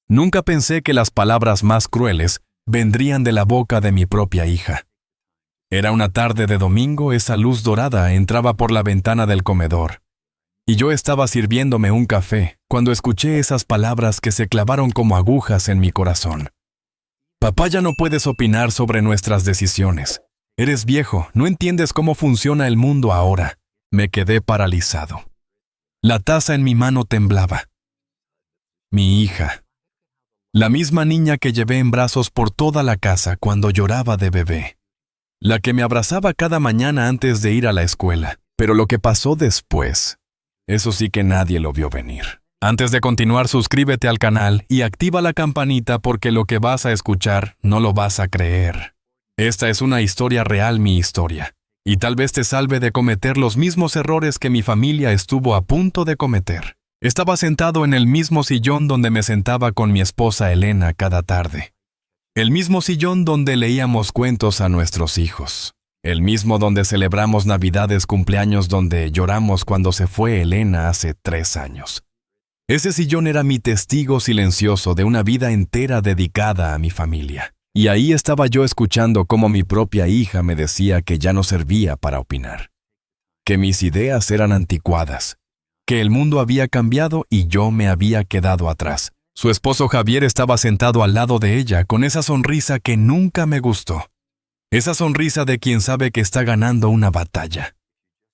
Nunca pensé que las palabras más crueles vendrían de la boca de mi propia hija. Era una tarde de domingo, esa luz dorada entraba por la ventana del comedor. Y yo estaba sirviéndome un café cuando escuché esas palabras que se clavaron como agujas en mi corazón. Papá, ya no puedes opinar sobre nuestras decisiones. Eres viejo, no entiendes cómo funciona el mundo ahora. Me quedé paralizado. La taza en mi mano temblaba. Mi hija. La misma niña que llevé en brazos por toda la casa cuando lloraba de bebé. La que me abrazaba cada mañana antes de ir a la escuela. Pero lo que pasó después, eso sí que nadie lo vio venir. Antes de continuar, suscríbete al canal y activa la campanita porque lo que vas a escuchar no lo vas a creer. Esta es una historia real, mi historia. Y tal vez te salve de cometer los mismos errores que mi familia estuvo a punto de cometer. Estaba sentado en el mismo sillón donde me sentaba con mi esposa Elena cada tarde. El mismo sillón donde leíamos cuentos a nuestros hijos. El mismo donde celebramos Navidades, cumpleaños, donde lloramos cuando se fue Elena hace 3 años. Ese sillón era mi testigo silencioso de una vida entera dedicada a mi familia. Y ahí estaba yo escuchando cómo mi propia hija me decía que ya no servía para opinar. Que mis ideas eran anticuadas. Que el mundo había cambiado y yo me había quedado atrás. Su esposo Javier estaba sentado al lado de ella con esa sonrisa que nunca me gustó. Esa sonrisa de quien sabe que está ganando una batalla.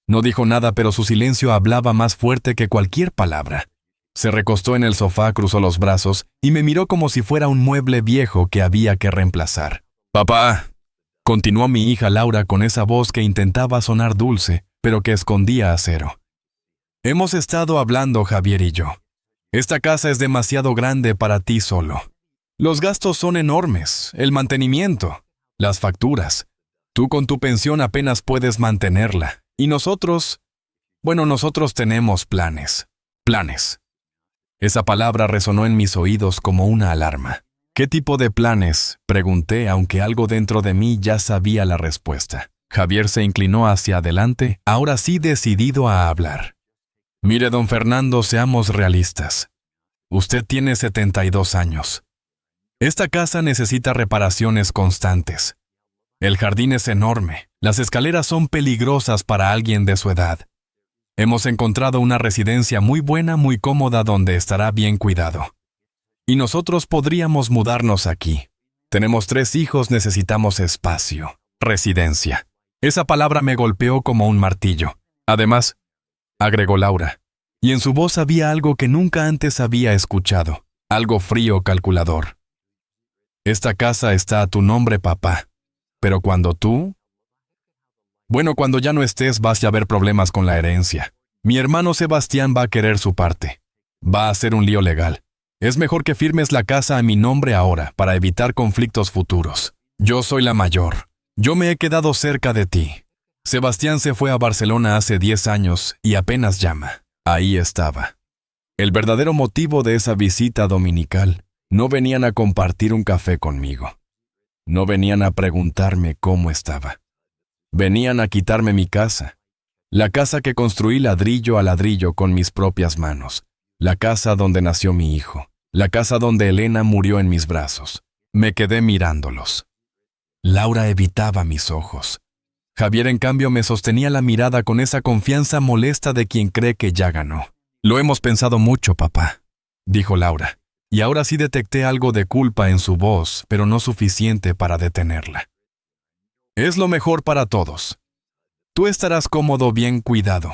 No dijo nada, pero su silencio hablaba más fuerte que cualquier palabra. Se recostó en el sofá, cruzó los brazos y me miró como si fuera un mueble viejo que había que reemplazar. «Papá», continuó mi hija Laura con esa voz que intentaba sonar dulce, pero que escondía acero. «Hemos estado hablando, Javier y yo. Esta casa es demasiado grande para ti solo. Los gastos son enormes, el mantenimiento, las facturas. Tú con tu pensión apenas puedes mantenerla. Y nosotros, nosotros tenemos planes. Planes». Esa palabra resonó en mis oídos como una alarma. ¿Qué tipo de planes?, pregunté, aunque algo dentro de mí ya sabía la respuesta. Javier se inclinó hacia adelante, ahora sí decidido a hablar. «Mire, don Fernando, seamos realistas. Usted tiene 72 años. Esta casa necesita reparaciones constantes. El jardín es enorme, las escaleras son peligrosas para alguien de su edad. Hemos encontrado una residencia muy buena, muy cómoda, donde estará bien cuidado. Y nosotros podríamos mudarnos aquí. Tenemos 3 hijos, necesitamos espacio. Residencia». Esa palabra me golpeó como un martillo. «Además», agregó Laura, y en su voz había algo que nunca antes había escuchado, algo frío, calculador. «Esta casa está a tu nombre, papá. Pero cuando tú... cuando ya no estés, vas a haber problemas con la herencia. Mi hermano Sebastián va a querer su parte. Va a ser un lío legal. Es mejor que firmes la casa a mi nombre ahora para evitar conflictos futuros. Yo soy la mayor. Yo me he quedado cerca de ti. Sebastián se fue a Barcelona hace 10 años y apenas llama». Ahí estaba. El verdadero motivo de esa visita dominical. No venían a compartir un café conmigo. No venían a preguntarme cómo estaba. Venían a quitarme mi casa. La casa que construí ladrillo a ladrillo con mis propias manos. La casa donde nació mi hijo. La casa donde Elena murió en mis brazos. Me quedé mirándolos. Laura evitaba mis ojos. Javier, en cambio, me sostenía la mirada con esa confianza molesta de quien cree que ya ganó. «Lo hemos pensado mucho, papá», dijo Laura, y ahora sí detecté algo de culpa en su voz, pero no suficiente para detenerla. «Es lo mejor para todos. Tú estarás cómodo, bien cuidado.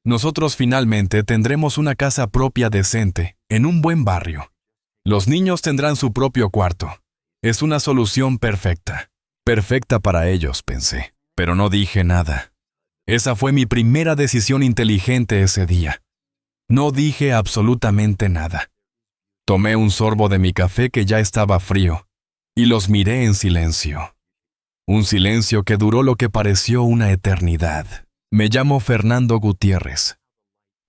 Nosotros finalmente tendremos una casa propia decente, en un buen barrio. Los niños tendrán su propio cuarto. Es una solución perfecta. Perfecta para ellos», pensé. Pero no dije nada. Esa fue mi primera decisión inteligente ese día. No dije absolutamente nada. Tomé un sorbo de mi café que ya estaba frío, y los miré en silencio. Un silencio que duró lo que pareció una eternidad. Me llamo Fernando Gutiérrez.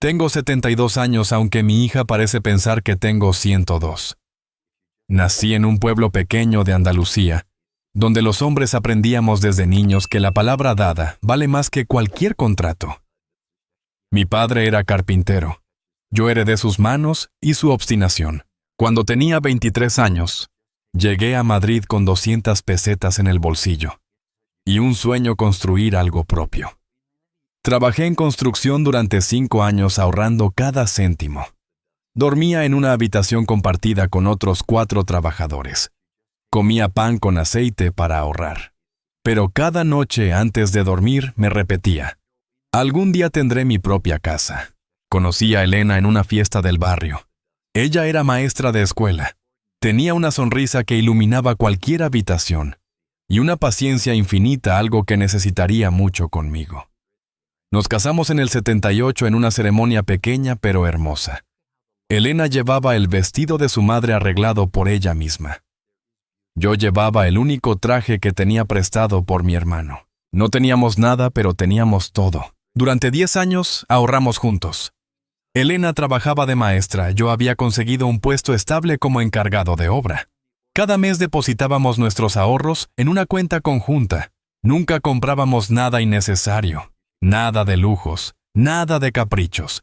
Tengo 72 años, aunque mi hija parece pensar que tengo 102. Nací en un pueblo pequeño de Andalucía, donde los hombres aprendíamos desde niños que la palabra dada vale más que cualquier contrato. Mi padre era carpintero. Yo heredé sus manos y su obstinación. Cuando tenía 23 años, llegué a Madrid con 200 pesetas en el bolsillo y un sueño construir algo propio. Trabajé en construcción durante 5 años ahorrando cada céntimo. Dormía en una habitación compartida con otros 4 trabajadores. Comía pan con aceite para ahorrar. Pero cada noche antes de dormir me repetía: algún día tendré mi propia casa. Conocí a Elena en una fiesta del barrio. Ella era maestra de escuela. Tenía una sonrisa que iluminaba cualquier habitación y una paciencia infinita, algo que necesitaría mucho conmigo. Nos casamos en el 78 en una ceremonia pequeña pero hermosa. Elena llevaba el vestido de su madre arreglado por ella misma. Yo llevaba el único traje que tenía prestado por mi hermano. No teníamos nada, pero teníamos todo. Durante 10 años ahorramos juntos. Elena trabajaba de maestra, yo había conseguido un puesto estable como encargado de obra. Cada mes depositábamos nuestros ahorros en una cuenta conjunta. Nunca comprábamos nada innecesario, nada de lujos, nada de caprichos.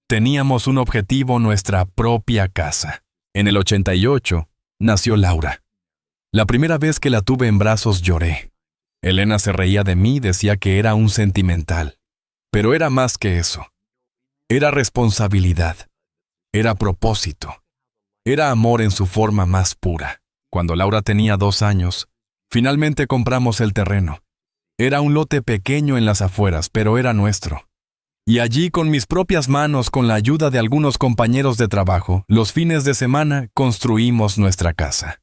Teníamos un objetivo: nuestra propia casa. En el 88 nació Laura. La primera vez que la tuve en brazos lloré. Elena se reía de mí, decía que era un sentimental. Pero era más que eso. Era responsabilidad. Era propósito. Era amor en su forma más pura. Cuando Laura tenía 2 años, finalmente compramos el terreno. Era un lote pequeño en las afueras, pero era nuestro. Y allí, con mis propias manos, con la ayuda de algunos compañeros de trabajo, los fines de semana construimos nuestra casa.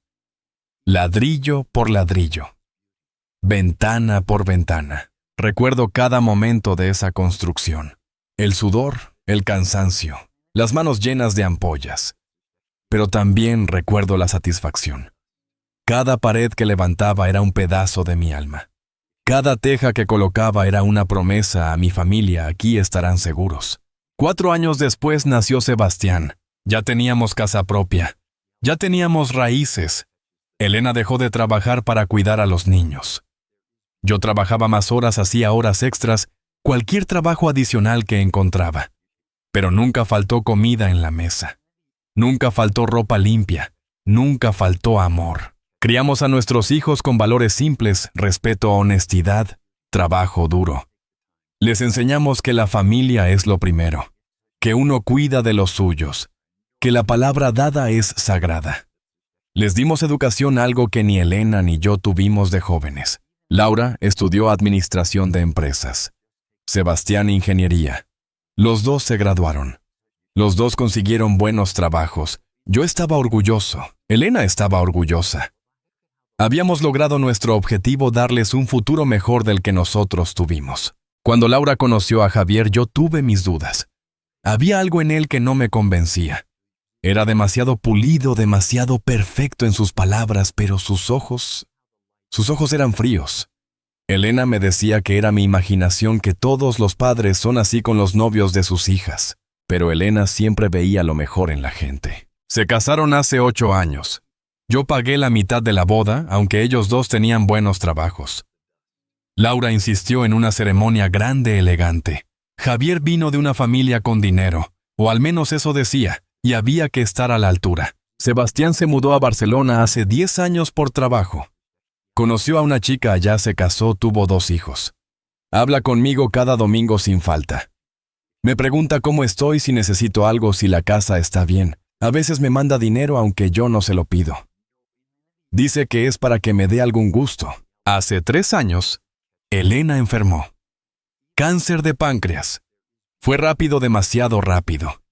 Ladrillo por ladrillo. Ventana por ventana. Recuerdo cada momento de esa construcción. El sudor, el cansancio, las manos llenas de ampollas. Pero también recuerdo la satisfacción. Cada pared que levantaba era un pedazo de mi alma. Cada teja que colocaba era una promesa a mi familia: aquí estarán seguros. 4 años después nació Sebastián. Ya teníamos casa propia. Ya teníamos raíces. Elena dejó de trabajar para cuidar a los niños. Yo trabajaba más horas, hacía horas extras, cualquier trabajo adicional que encontraba. Pero nunca faltó comida en la mesa. Nunca faltó ropa limpia. Nunca faltó amor. Criamos a nuestros hijos con valores simples: respeto, honestidad, trabajo duro. Les enseñamos que la familia es lo primero, que uno cuida de los suyos, que la palabra dada es sagrada. Les dimos educación, algo que ni Elena ni yo tuvimos de jóvenes. Laura estudió administración de empresas. Sebastián ingeniería. Los dos se graduaron. Los dos consiguieron buenos trabajos. Yo estaba orgulloso. Elena estaba orgullosa. Habíamos logrado nuestro objetivo: darles un futuro mejor del que nosotros tuvimos. Cuando Laura conoció a Javier, yo tuve mis dudas. Había algo en él que no me convencía. Era demasiado pulido, demasiado perfecto en sus palabras, pero sus ojos eran fríos. Elena me decía que era mi imaginación, que todos los padres son así con los novios de sus hijas. Pero Elena siempre veía lo mejor en la gente. Se casaron hace 8 años. Yo pagué la mitad de la boda, aunque ellos dos tenían buenos trabajos. Laura insistió en una ceremonia grande, elegante. Javier vino de una familia con dinero, o al menos eso decía, y había que estar a la altura. Sebastián se mudó a Barcelona hace 10 años por trabajo. Conoció a una chica allá, se casó, tuvo 2 hijos. Habla conmigo cada domingo sin falta. Me pregunta cómo estoy, si necesito algo, si la casa está bien. A veces me manda dinero aunque yo no se lo pido. Dice que es para que me dé algún gusto. Hace 3 años, Elena enfermó. Cáncer de páncreas. Fue rápido, demasiado rápido.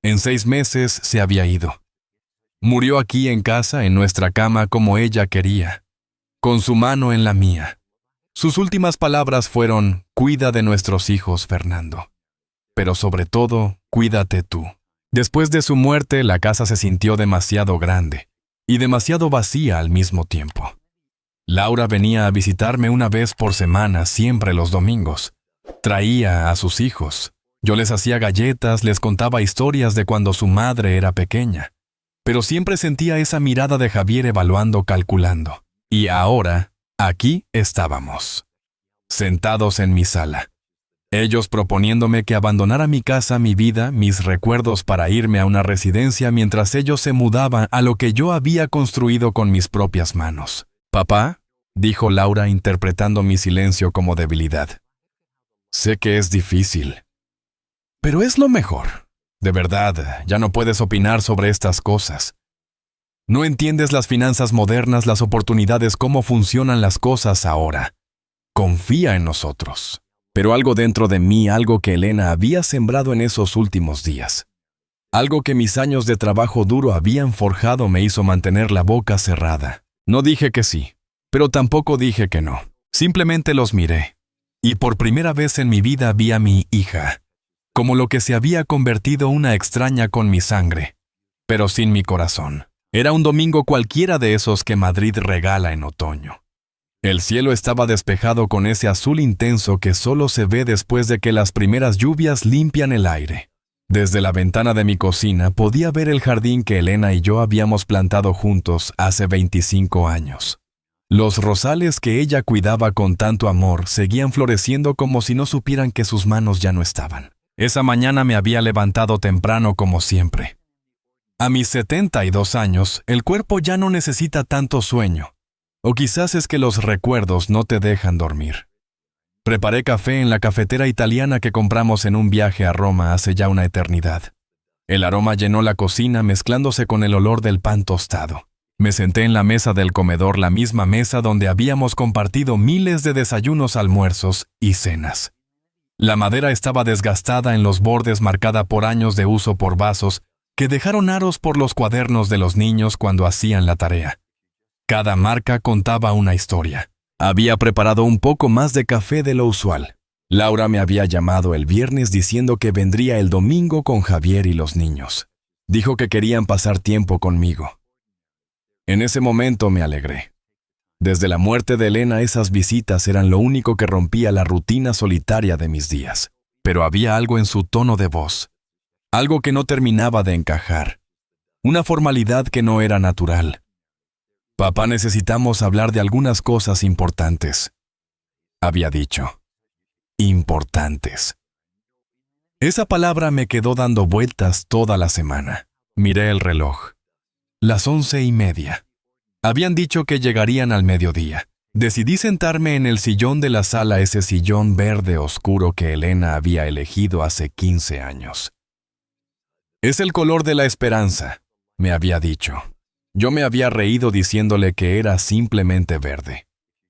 En 6 meses se había ido. Murió aquí en casa, en nuestra cama, como ella quería, con su mano en la mía. Sus últimas palabras fueron: cuida de nuestros hijos, Fernando. Pero sobre todo, cuídate tú. Después de su muerte, la casa se sintió demasiado grande y demasiado vacía al mismo tiempo. Laura venía a visitarme una vez por semana, siempre los domingos. Traía a sus hijos. Yo les hacía galletas, les contaba historias de cuando su madre era pequeña. Pero siempre sentía esa mirada de Javier evaluando, calculando. Y ahora, aquí estábamos, sentados en mi sala. Ellos proponiéndome que abandonara mi casa, mi vida, mis recuerdos para irme a una residencia mientras ellos se mudaban a lo que yo había construido con mis propias manos. «Papá», dijo Laura interpretando mi silencio como debilidad. «Sé que es difícil, pero es lo mejor. De verdad, ya no puedes opinar sobre estas cosas. No entiendes las finanzas modernas, las oportunidades, cómo funcionan las cosas ahora. Confía en nosotros». Pero algo dentro de mí, algo que Elena había sembrado en esos últimos días, algo que mis años de trabajo duro habían forjado, me hizo mantener la boca cerrada. No dije que sí, pero tampoco dije que no. Simplemente los miré. Y por primera vez en mi vida vi a mi hija, como lo que se había convertido una extraña con mi sangre, pero sin mi corazón. Era un domingo cualquiera de esos que Madrid regala en otoño. El cielo estaba despejado con ese azul intenso que solo se ve después de que las primeras lluvias limpian el aire. Desde la ventana de mi cocina podía ver el jardín que Elena y yo habíamos plantado juntos hace 25 años. Los rosales que ella cuidaba con tanto amor seguían floreciendo como si no supieran que sus manos ya no estaban. Esa mañana me había levantado temprano como siempre. A mis 72 años, el cuerpo ya no necesita tanto sueño. O quizás es que los recuerdos no te dejan dormir. Preparé café en la cafetera italiana que compramos en un viaje a Roma hace ya una eternidad. El aroma llenó la cocina mezclándose con el olor del pan tostado. Me senté en la mesa del comedor, la misma mesa donde habíamos compartido miles de desayunos, almuerzos y cenas. La madera estaba desgastada en los bordes, marcada por años de uso por vasos que dejaron aros por los cuadernos de los niños cuando hacían la tarea. Cada marca contaba una historia. Había preparado un poco más de café de lo usual. Laura me había llamado el viernes diciendo que vendría el domingo con Javier y los niños. Dijo que querían pasar tiempo conmigo. En ese momento me alegré. Desde la muerte de Elena, esas visitas eran lo único que rompía la rutina solitaria de mis días. Pero había algo en su tono de voz. Algo que no terminaba de encajar. Una formalidad que no era natural. «Papá, necesitamos hablar de algunas cosas importantes», había dicho. Importantes. Esa palabra me quedó dando vueltas toda la semana. Miré el reloj. Las 11:30. Habían dicho que llegarían al mediodía. Decidí sentarme en el sillón de la sala, ese sillón verde oscuro que Elena había elegido hace 15 años. «Es el color de la esperanza», me había dicho. Yo me había reído diciéndole que era simplemente verde.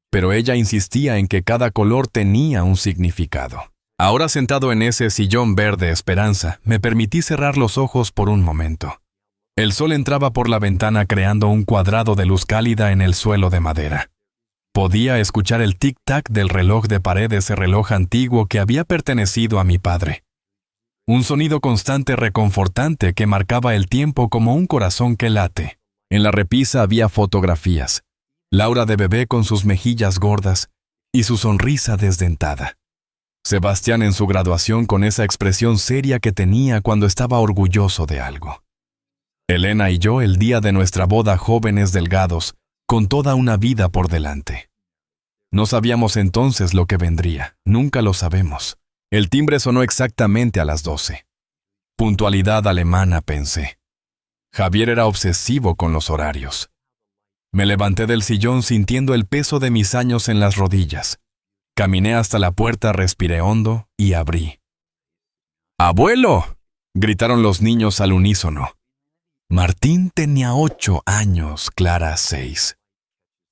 Pero ella insistía en que cada color tenía un significado. Ahora sentado en ese sillón verde esperanza, me permití cerrar los ojos por un momento. El sol entraba por la ventana creando un cuadrado de luz cálida en el suelo de madera. Podía escuchar el tic-tac del reloj de pared, ese reloj antiguo que había pertenecido a mi padre. Un sonido constante reconfortante que marcaba el tiempo como un corazón que late. En la repisa había fotografías. Laura de bebé con sus mejillas gordas y su sonrisa desdentada. Sebastián en su graduación con esa expresión seria que tenía cuando estaba orgulloso de algo. Elena y yo el día de nuestra boda, jóvenes delgados, con toda una vida por delante. No sabíamos entonces lo que vendría, nunca lo sabemos. El timbre sonó exactamente a las 12. Puntualidad alemana, pensé. Javier era obsesivo con los horarios. Me levanté del sillón sintiendo el peso de mis años en las rodillas. Caminé hasta la puerta, respiré hondo y abrí. ¡Abuelo!, gritaron los niños al unísono. Martín tenía 8 años, Clara 6.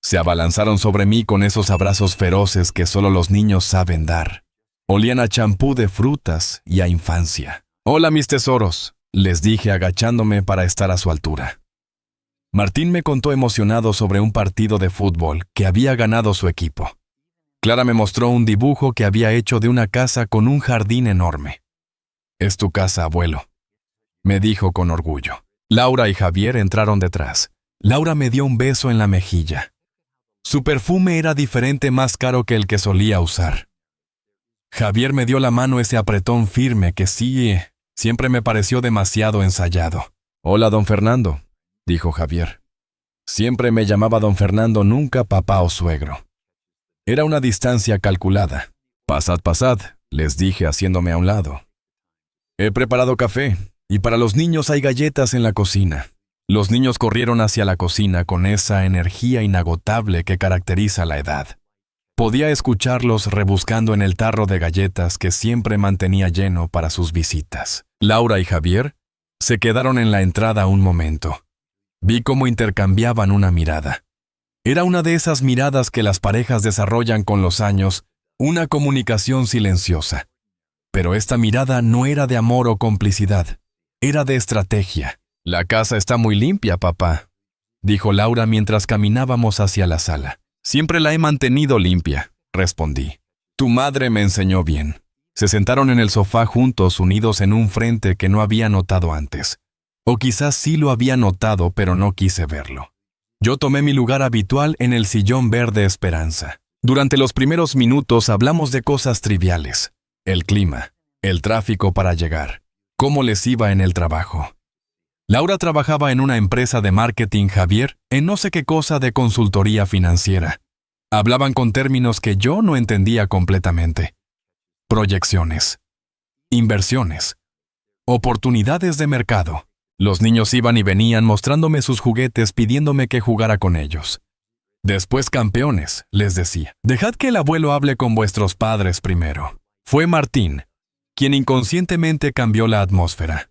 Se abalanzaron sobre mí con esos abrazos feroces que solo los niños saben dar. Olían a champú de frutas y a infancia. «Hola, mis tesoros», les dije agachándome para estar a su altura. Martín me contó emocionado sobre un partido de fútbol que había ganado su equipo. Clara me mostró un dibujo que había hecho de una casa con un jardín enorme. «Es tu casa, abuelo», me dijo con orgullo. Laura y Javier entraron detrás. Laura me dio un beso en la mejilla. Su perfume era diferente, más caro que el que solía usar. Javier me dio la mano, ese apretón firme que sí, siempre me pareció demasiado ensayado. «Hola, don Fernando», dijo Javier. Siempre me llamaba don Fernando, nunca papá o suegro. Era una distancia calculada. «Pasad, pasad», les dije haciéndome a un lado. He preparado café, y para los niños hay galletas en la cocina. Los niños corrieron hacia la cocina con esa energía inagotable que caracteriza la edad. Podía escucharlos rebuscando en el tarro de galletas que siempre mantenía lleno para sus visitas. Laura y Javier se quedaron en la entrada un momento. Vi cómo intercambiaban una mirada. Era una de esas miradas que las parejas desarrollan con los años, una comunicación silenciosa. Pero esta mirada no era de amor o complicidad, era de estrategia. «La casa está muy limpia, papá», dijo Laura mientras caminábamos hacia la sala. «Siempre la he mantenido limpia», respondí. «Tu madre me enseñó bien». Se sentaron en el sofá juntos, unidos en un frente que no había notado antes. O quizás sí lo había notado, pero no quise verlo. Yo tomé mi lugar habitual en el sillón verde Esperanza. Durante los primeros minutos hablamos de cosas triviales. El clima, el tráfico para llegar, cómo les iba en el trabajo. Laura trabajaba en una empresa de marketing, Javier en no sé qué cosa de consultoría financiera. Hablaban con términos que yo no entendía completamente. Proyecciones, inversiones, oportunidades de mercado. Los niños iban y venían mostrándome sus juguetes pidiéndome que jugara con ellos. Después, campeones, les decía, dejad que el abuelo hable con vuestros padres primero. Fue Martín quien inconscientemente cambió la atmósfera.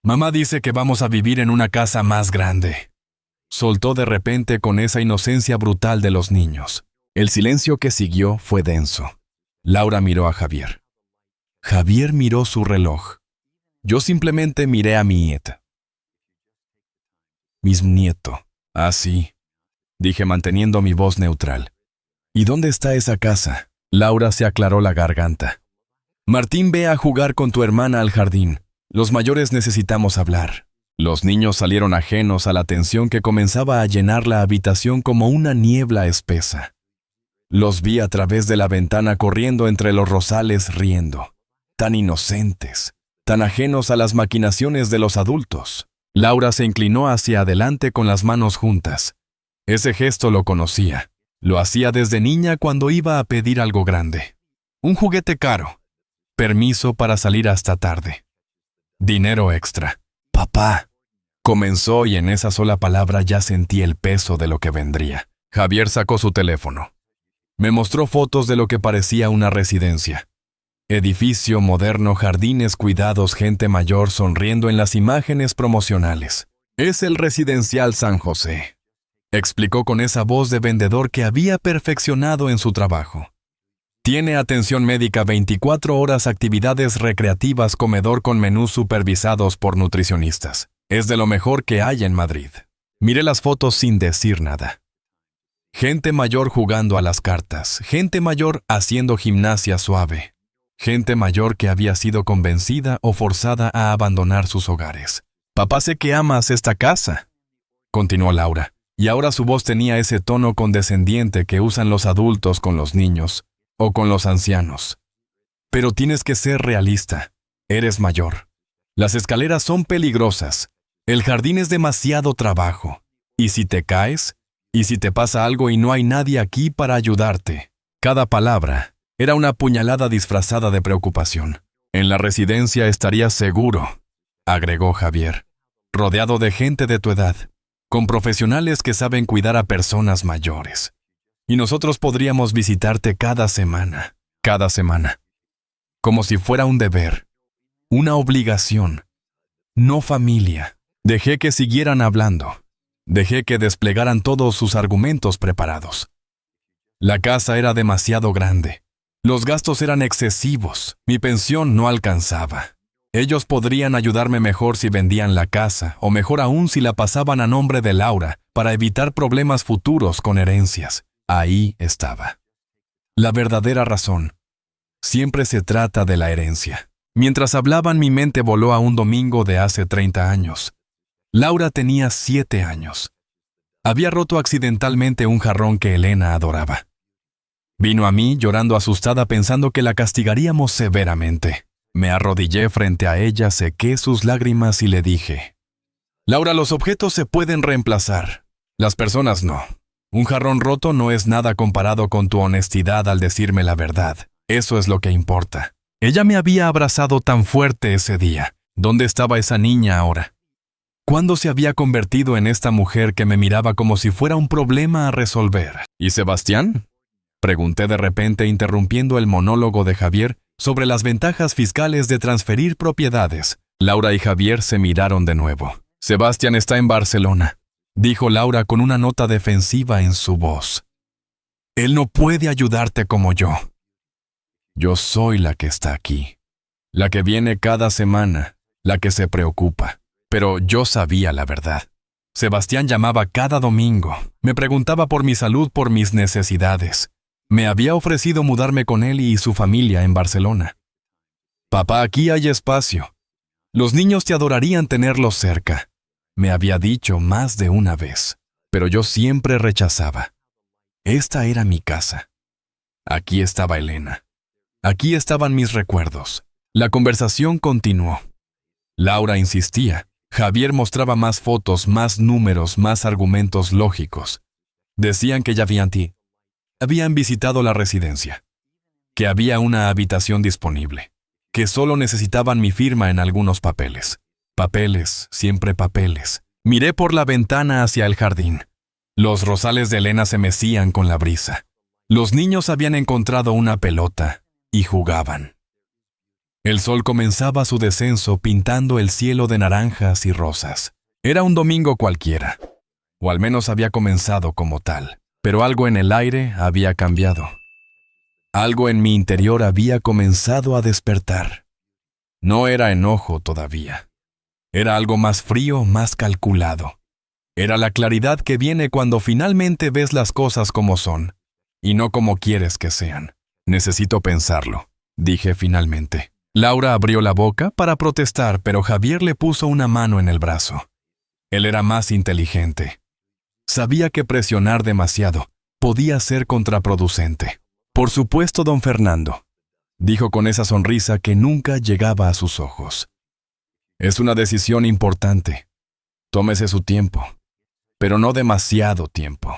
Mamá dice que vamos a vivir en una casa más grande. Soltó de repente con esa inocencia brutal de los niños. El silencio que siguió fue denso. Laura miró a Javier. Javier miró su reloj. Yo simplemente miré a mi nieta. «Mis nieto». «Ah, sí», dije manteniendo mi voz neutral. «¿Y dónde está esa casa?» Laura se aclaró la garganta. «Martín, ve a jugar con tu hermana al jardín. Los mayores necesitamos hablar». Los niños salieron ajenos a la tensión que comenzaba a llenar la habitación como una niebla espesa. Los vi a través de la ventana corriendo entre los rosales riendo. Tan inocentes, tan ajenos a las maquinaciones de los adultos. Laura se inclinó hacia adelante con las manos juntas. Ese gesto lo conocía. Lo hacía desde niña cuando iba a pedir algo grande. Un juguete caro. Permiso para salir hasta tarde. Dinero extra. «Papá», comenzó y en esa sola palabra ya sentí el peso de lo que vendría. Javier sacó su teléfono. Me mostró fotos de lo que parecía una residencia. Edificio moderno, jardines cuidados, gente mayor sonriendo en las imágenes promocionales. «Es el Residencial San José», explicó con esa voz de vendedor que había perfeccionado en su trabajo. «Tiene atención médica 24 horas, actividades recreativas, comedor con menús supervisados por nutricionistas. Es de lo mejor que hay en Madrid». Miré las fotos sin decir nada. Gente mayor jugando a las cartas, gente mayor haciendo gimnasia suave, gente mayor que había sido convencida o forzada a abandonar sus hogares. «Papá, sé que amas esta casa», continuó Laura, y ahora su voz tenía ese tono condescendiente que usan los adultos con los niños o con los ancianos. «Pero tienes que ser realista. Eres mayor. Las escaleras son peligrosas. El jardín es demasiado trabajo. ¿Y si te caes? ¿Y si te pasa algo y no hay nadie aquí para ayudarte?» Cada palabra era una puñalada disfrazada de preocupación. «En la residencia estarías seguro», agregó Javier, «rodeado de gente de tu edad, con profesionales que saben cuidar a personas mayores. Y nosotros podríamos visitarte cada semana, como si fuera un deber, una obligación, no familia». Dejé que siguieran hablando. Dejé que desplegaran todos sus argumentos preparados. La casa era demasiado grande. Los gastos eran excesivos. Mi pensión no alcanzaba. Ellos podrían ayudarme mejor si vendían la casa, o mejor aún si la pasaban a nombre de Laura, para evitar problemas futuros con herencias. Ahí estaba. La verdadera razón. Siempre se trata de la herencia. Mientras hablaban, mi mente voló a un domingo de hace 30 años. Laura tenía 7 años. Había roto accidentalmente un jarrón que Elena adoraba. Vino a mí llorando asustada pensando que la castigaríamos severamente. Me arrodillé frente a ella, sequé sus lágrimas y le dije: «Laura, los objetos se pueden reemplazar. Las personas no. Un jarrón roto no es nada comparado con tu honestidad al decirme la verdad. Eso es lo que importa». Ella me había abrazado tan fuerte ese día. ¿Dónde estaba esa niña ahora? ¿Cuándo se había convertido en esta mujer que me miraba como si fuera un problema a resolver? ¿Y Sebastián? Pregunté de repente, interrumpiendo el monólogo de Javier sobre las ventajas fiscales de transferir propiedades. Laura y Javier se miraron de nuevo. Sebastián está en Barcelona, dijo Laura con una nota defensiva en su voz. Él no puede ayudarte como yo. Yo soy la que está aquí, la que viene cada semana, la que se preocupa. Pero yo sabía la verdad. Sebastián llamaba cada domingo, me preguntaba por mi salud, por mis necesidades. Me había ofrecido mudarme con él y su familia en Barcelona. Papá, aquí hay espacio. Los niños te adorarían tenerlos cerca, me había dicho más de una vez, pero yo siempre rechazaba. Esta era mi casa. Aquí estaba Elena. Aquí estaban mis recuerdos. La conversación continuó. Laura insistía. Javier mostraba más fotos, más números, más argumentos lógicos. Decían que ya habían visitado la residencia, que había una habitación disponible, que solo necesitaban mi firma en algunos papeles. Papeles, siempre papeles. Miré por la ventana hacia el jardín. Los rosales de Elena se mecían con la brisa. Los niños habían encontrado una pelota y jugaban. El sol comenzaba su descenso pintando el cielo de naranjas y rosas. Era un domingo cualquiera, o al menos había comenzado como tal, pero algo en el aire había cambiado. Algo en mi interior había comenzado a despertar. No era enojo todavía. Era algo más frío, más calculado. Era la claridad que viene cuando finalmente ves las cosas como son, y no como quieres que sean. Necesito pensarlo, dije finalmente. Laura abrió la boca para protestar, pero Javier le puso una mano en el brazo. Él era más inteligente. Sabía que presionar demasiado podía ser contraproducente. Por supuesto, don Fernando, dijo con esa sonrisa que nunca llegaba a sus ojos. Es una decisión importante. Tómese su tiempo, pero no demasiado tiempo.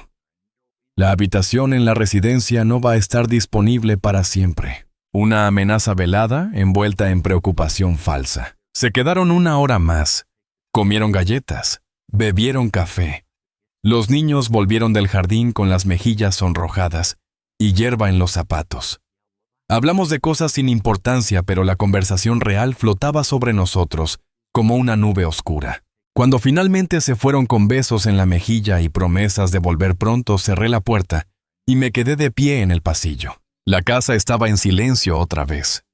La habitación en la residencia no va a estar disponible para siempre. Una amenaza velada envuelta en preocupación falsa. Se quedaron 1 hora más. Comieron galletas. Bebieron café. Los niños volvieron del jardín con las mejillas sonrojadas y hierba en los zapatos. Hablamos de cosas sin importancia, pero la conversación real flotaba sobre nosotros como una nube oscura. Cuando finalmente se fueron con besos en la mejilla y promesas de volver pronto, cerré la puerta y me quedé de pie en el pasillo. La casa estaba en silencio otra vez,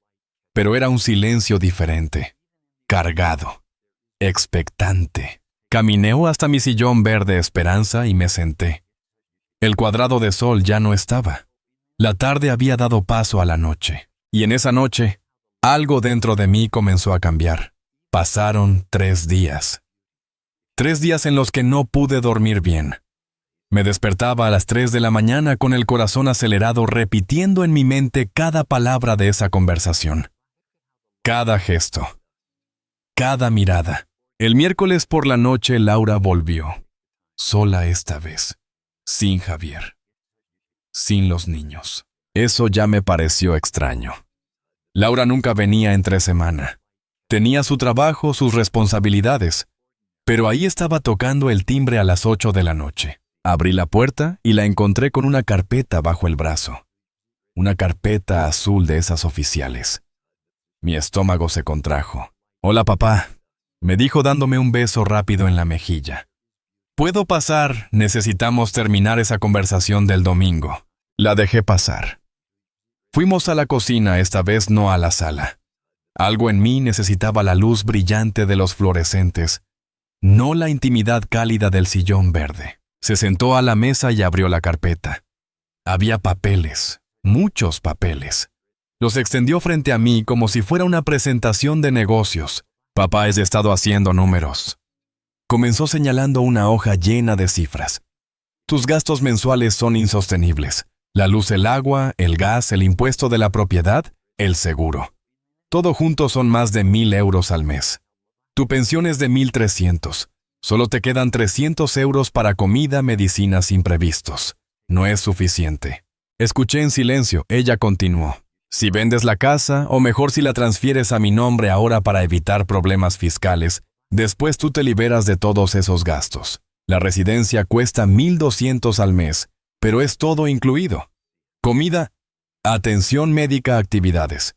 pero era un silencio diferente, cargado, expectante. Caminé hasta mi sillón verde esperanza y me senté. El cuadrado de sol ya no estaba. La tarde había dado paso a la noche, y en esa noche, algo dentro de mí comenzó a cambiar. Pasaron 3 días. 3 días en los que no pude dormir bien. Me despertaba a las 3 de la mañana con el corazón acelerado, repitiendo en mi mente cada palabra de esa conversación. Cada gesto. Cada mirada. El miércoles por la noche Laura volvió. Sola esta vez. Sin Javier. Sin los niños. Eso ya me pareció extraño. Laura nunca venía entre semana. Tenía su trabajo, sus responsabilidades. Pero ahí estaba tocando el timbre a las 8 de la noche. Abrí la puerta y la encontré con una carpeta bajo el brazo. Una carpeta azul de esas oficiales. Mi estómago se contrajo. «Hola, papá», me dijo dándome un beso rápido en la mejilla. «¿Puedo pasar? Necesitamos terminar esa conversación del domingo». La dejé pasar. Fuimos a la cocina, esta vez no a la sala. Algo en mí necesitaba la luz brillante de los fluorescentes, no la intimidad cálida del sillón verde. Se sentó a la mesa y abrió la carpeta. Había papeles, muchos papeles. Los extendió frente a mí como si fuera una presentación de negocios. «Papá, he estado haciendo números». Comenzó señalando una hoja llena de cifras. «Tus gastos mensuales son insostenibles. La luz, el agua, el gas, el impuesto de la propiedad, el seguro. Todo junto son más de 1,000 euros al mes. Tu pensión es de 1,300. Solo te quedan 300 euros para comida, medicinas, imprevistos. No es suficiente». Escuché en silencio. Ella continuó. Si vendes la casa, o mejor si la transfieres a mi nombre ahora para evitar problemas fiscales, después tú te liberas de todos esos gastos. La residencia cuesta 1,200 al mes, pero es todo incluido. Comida, atención médica, actividades.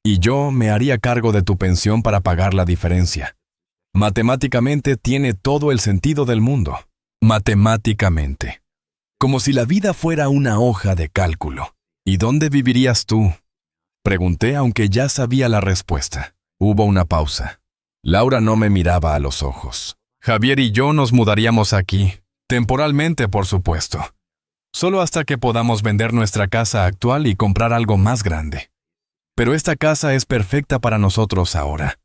Y yo me haría cargo de tu pensión para pagar la diferencia. Matemáticamente tiene todo el sentido del mundo. Matemáticamente. Como si la vida fuera una hoja de cálculo. ¿Y dónde vivirías tú? Pregunté, aunque ya sabía la respuesta. Hubo una pausa. Laura no me miraba a los ojos. Javier y yo nos mudaríamos aquí, temporalmente, por supuesto. Solo hasta que podamos vender nuestra casa actual y comprar algo más grande. Pero esta casa es perfecta para nosotros ahora.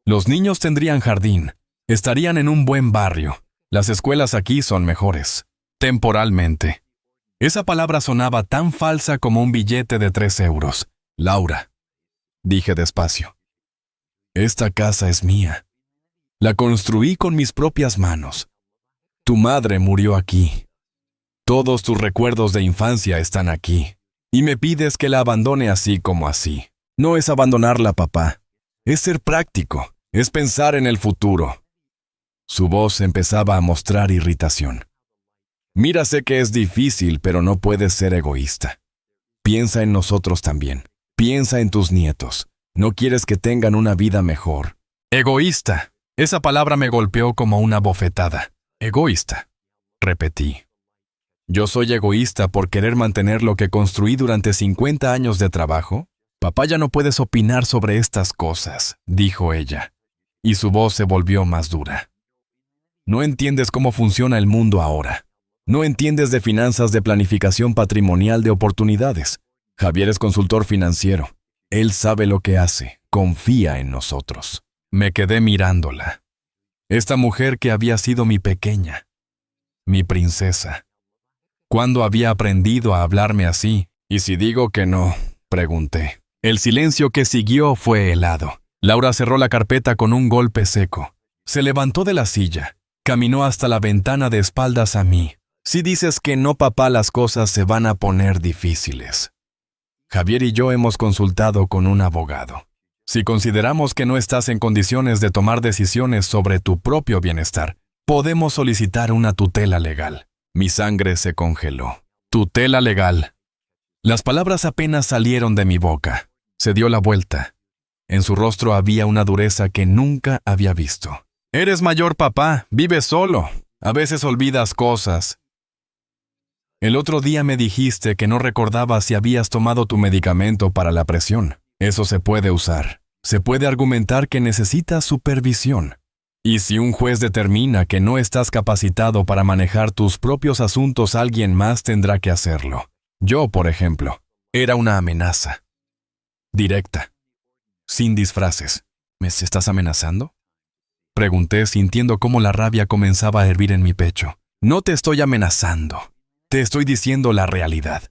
Los niños tendrían jardín, estarían en un buen barrio. Las escuelas aquí son mejores. Temporalmente. Esa palabra sonaba tan falsa como un billete de 3 euros. Laura, dije despacio. Esta casa es mía. La construí con mis propias manos. Tu madre murió aquí. Todos tus recuerdos de infancia están aquí. Y me pides que la abandone así como así. No es abandonarla, papá. Es ser práctico. Es pensar en el futuro. Su voz empezaba a mostrar irritación. Mira, sé que es difícil, pero no puedes ser egoísta. Piensa en nosotros también. Piensa en tus nietos. No quieres que tengan una vida mejor. Egoísta. Esa palabra me golpeó como una bofetada. Egoísta. Repetí. ¿Yo soy egoísta por querer mantener lo que construí durante 50 años de trabajo? Papá, ya no puedes opinar sobre estas cosas, dijo ella. Y su voz se volvió más dura. No entiendes cómo funciona el mundo ahora. No entiendes de finanzas, de planificación patrimonial, de oportunidades. Javier es consultor financiero. Él sabe lo que hace. Confía en nosotros. Me quedé mirándola. Esta mujer que había sido mi pequeña. Mi princesa. ¿Cuándo había aprendido a hablarme así? ¿Y si digo que no? Pregunté. El silencio que siguió fue helado. Laura cerró la carpeta con un golpe seco. Se levantó de la silla. Caminó hasta la ventana de espaldas a mí. Si dices que no, papá, las cosas se van a poner difíciles. Javier y yo hemos consultado con un abogado. Si consideramos que no estás en condiciones de tomar decisiones sobre tu propio bienestar, podemos solicitar una tutela legal. Mi sangre se congeló. Tutela legal. Las palabras apenas salieron de mi boca. Se dio la vuelta. En su rostro había una dureza que nunca había visto. Eres mayor, papá. Vives solo. A veces olvidas cosas. El otro día me dijiste que no recordabas si habías tomado tu medicamento para la presión. Eso se puede usar. Se puede argumentar que necesitas supervisión. Y si un juez determina que no estás capacitado para manejar tus propios asuntos, alguien más tendrá que hacerlo. Yo, por ejemplo, era una amenaza. Directa. Sin disfraces. ¿Me estás amenazando? Pregunté, sintiendo cómo la rabia comenzaba a hervir en mi pecho. No te estoy amenazando. Te estoy diciendo la realidad.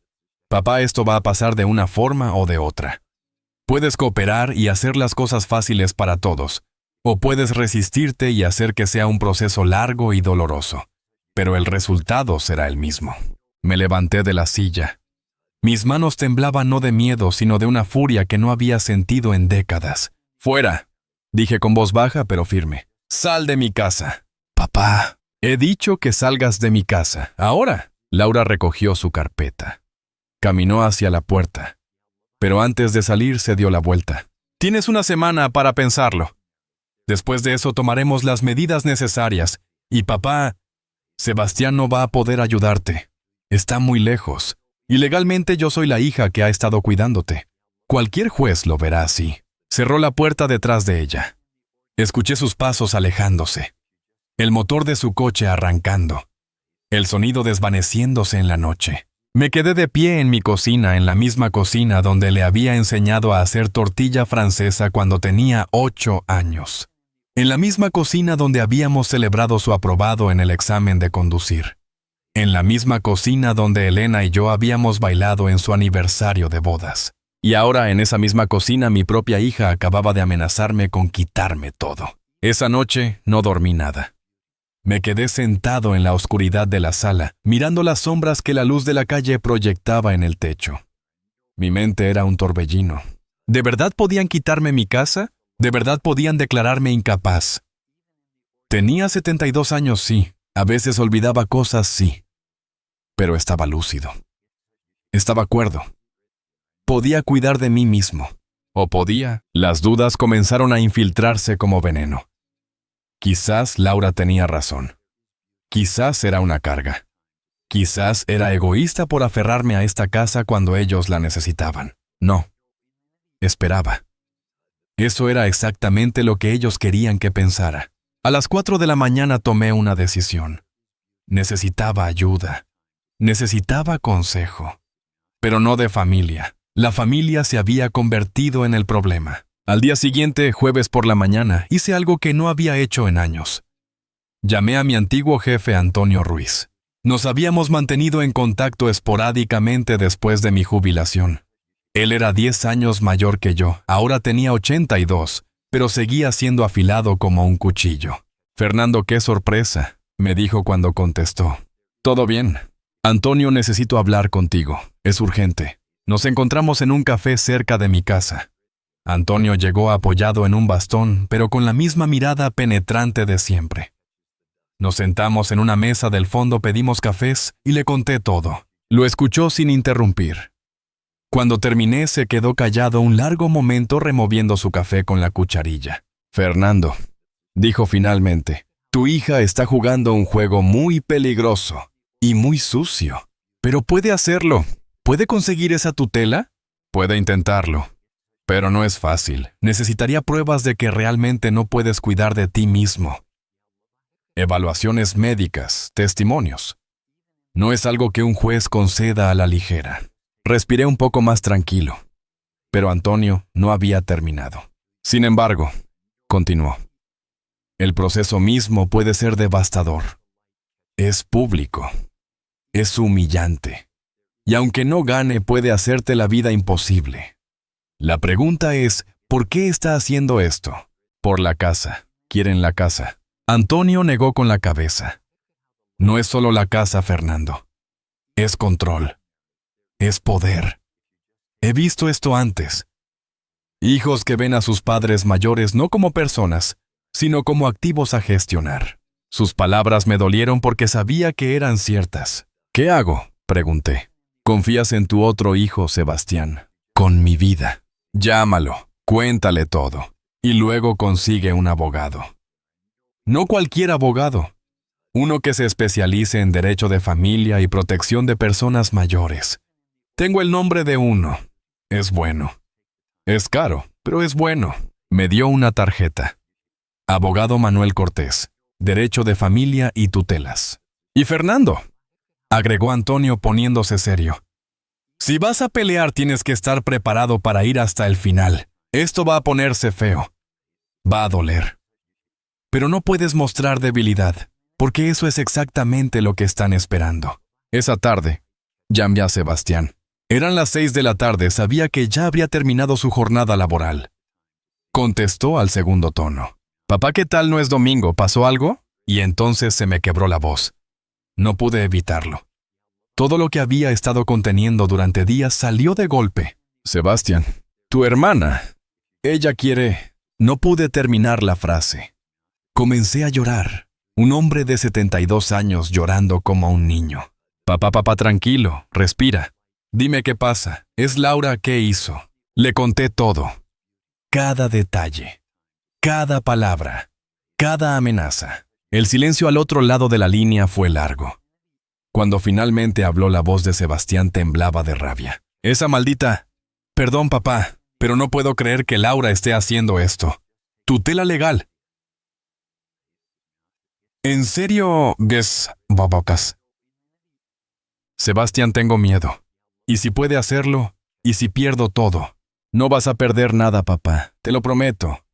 Papá, esto va a pasar de una forma o de otra. Puedes cooperar y hacer las cosas fáciles para todos, o puedes resistirte y hacer que sea un proceso largo y doloroso. Pero el resultado será el mismo. Me levanté de la silla. Mis manos temblaban no de miedo, sino de una furia que no había sentido en décadas. ¡Fuera!, dije con voz baja pero firme. ¡Sal de mi casa! Papá, he dicho que salgas de mi casa. ¡Ahora! Laura recogió su carpeta. Caminó hacia la puerta. Pero antes de salir se dio la vuelta. Tienes una semana para pensarlo. Después de eso tomaremos las medidas necesarias. Y papá, Sebastián no va a poder ayudarte. Está muy lejos. Y legalmente yo soy la hija que ha estado cuidándote. Cualquier juez lo verá así. Cerró la puerta detrás de ella. Escuché sus pasos alejándose. El motor de su coche arrancando. El sonido desvaneciéndose en la noche. Me quedé de pie en mi cocina, en la misma cocina donde le había enseñado a hacer tortilla francesa cuando tenía 8 años. En la misma cocina donde habíamos celebrado su aprobado en el examen de conducir. En la misma cocina donde Elena y yo habíamos bailado en su aniversario de bodas. Y ahora en esa misma cocina mi propia hija acababa de amenazarme con quitarme todo. Esa noche no dormí nada. Me quedé sentado en la oscuridad de la sala, mirando las sombras que la luz de la calle proyectaba en el techo. Mi mente era un torbellino. ¿De verdad podían quitarme mi casa? ¿De verdad podían declararme incapaz? Tenía 72 años, sí. A veces olvidaba cosas, sí. Pero estaba lúcido. Estaba cuerdo. Podía cuidar de mí mismo. ¿O podía? Las dudas comenzaron a infiltrarse como veneno. Quizás Laura tenía razón. Quizás era una carga. Quizás era egoísta por aferrarme a esta casa cuando ellos la necesitaban. No. Esperaba. Eso era exactamente lo que ellos querían que pensara. A las 4 de la mañana tomé una decisión. Necesitaba ayuda. Necesitaba consejo. Pero no de familia. La familia se había convertido en el problema. Al día siguiente, jueves por la mañana, hice algo que no había hecho en años. Llamé a mi antiguo jefe Antonio Ruiz. Nos habíamos mantenido en contacto esporádicamente después de mi jubilación. Él era 10 años mayor que yo, ahora tenía 82, pero seguía siendo afilado como un cuchillo. Fernando, qué sorpresa, me dijo cuando contestó. Todo bien. Antonio, necesito hablar contigo. Es urgente. Nos encontramos en un café cerca de mi casa. Antonio llegó apoyado en un bastón, pero con la misma mirada penetrante de siempre. Nos sentamos en una mesa del fondo, pedimos cafés y le conté todo. Lo escuchó sin interrumpir. Cuando terminé, se quedó callado un largo momento removiendo su café con la cucharilla. Fernando, dijo finalmente, tu hija está jugando un juego muy peligroso y muy sucio. Pero puede hacerlo. ¿Puede conseguir esa tutela? Puede intentarlo. Pero no es fácil. Necesitaría pruebas de que realmente no puedes cuidar de ti mismo. Evaluaciones médicas, testimonios. No es algo que un juez conceda a la ligera. Respiré un poco más tranquilo. Pero Antonio no había terminado. Sin embargo, continuó. El proceso mismo puede ser devastador. Es público. Es humillante. Y aunque no gane, puede hacerte la vida imposible. La pregunta es, ¿por qué está haciendo esto? Por la casa. Quieren la casa. Antonio negó con la cabeza. No es solo la casa, Fernando. Es control. Es poder. He visto esto antes. Hijos que ven a sus padres mayores no como personas, sino como activos a gestionar. Sus palabras me dolieron porque sabía que eran ciertas. ¿Qué hago?, pregunté. ¿Confías en tu otro hijo, Sebastián? Con mi vida. Llámalo, cuéntale todo, y luego consigue un abogado. No cualquier abogado. Uno que se especialice en derecho de familia y protección de personas mayores. Tengo el nombre de uno. Es bueno. Es caro, pero es bueno. Me dio una tarjeta. Abogado Manuel Cortés. Derecho de familia y tutelas. Y Fernando, agregó Antonio poniéndose serio. Si vas a pelear, tienes que estar preparado para ir hasta el final. Esto va a ponerse feo. Va a doler. Pero no puedes mostrar debilidad, porque eso es exactamente lo que están esperando. Esa tarde, llamé a Sebastián. Eran las 6 de la tarde, sabía que ya habría terminado su jornada laboral. Contestó al segundo tono. Papá, ¿qué tal? No es domingo, ¿pasó algo? Y entonces se me quebró la voz. No pude evitarlo. Todo lo que había estado conteniendo durante días salió de golpe. Sebastián, tu hermana. Ella quiere... No pude terminar la frase. Comencé a llorar. Un hombre de 72 años llorando como un niño. Papá, tranquilo, respira. Dime qué pasa. ¿Es Laura? ¿Qué hizo? Le conté todo. Cada detalle. Cada palabra. Cada amenaza. El silencio al otro lado de la línea fue largo. Cuando finalmente habló, la voz de Sebastián temblaba de rabia. Esa maldita... Perdón, papá, pero no puedo creer que Laura esté haciendo esto. Tutela legal. ¿En serio, babocas? Sebastián, tengo miedo. ¿Y si puede hacerlo? ¿Y si pierdo todo? No vas a perder nada, papá, te lo prometo.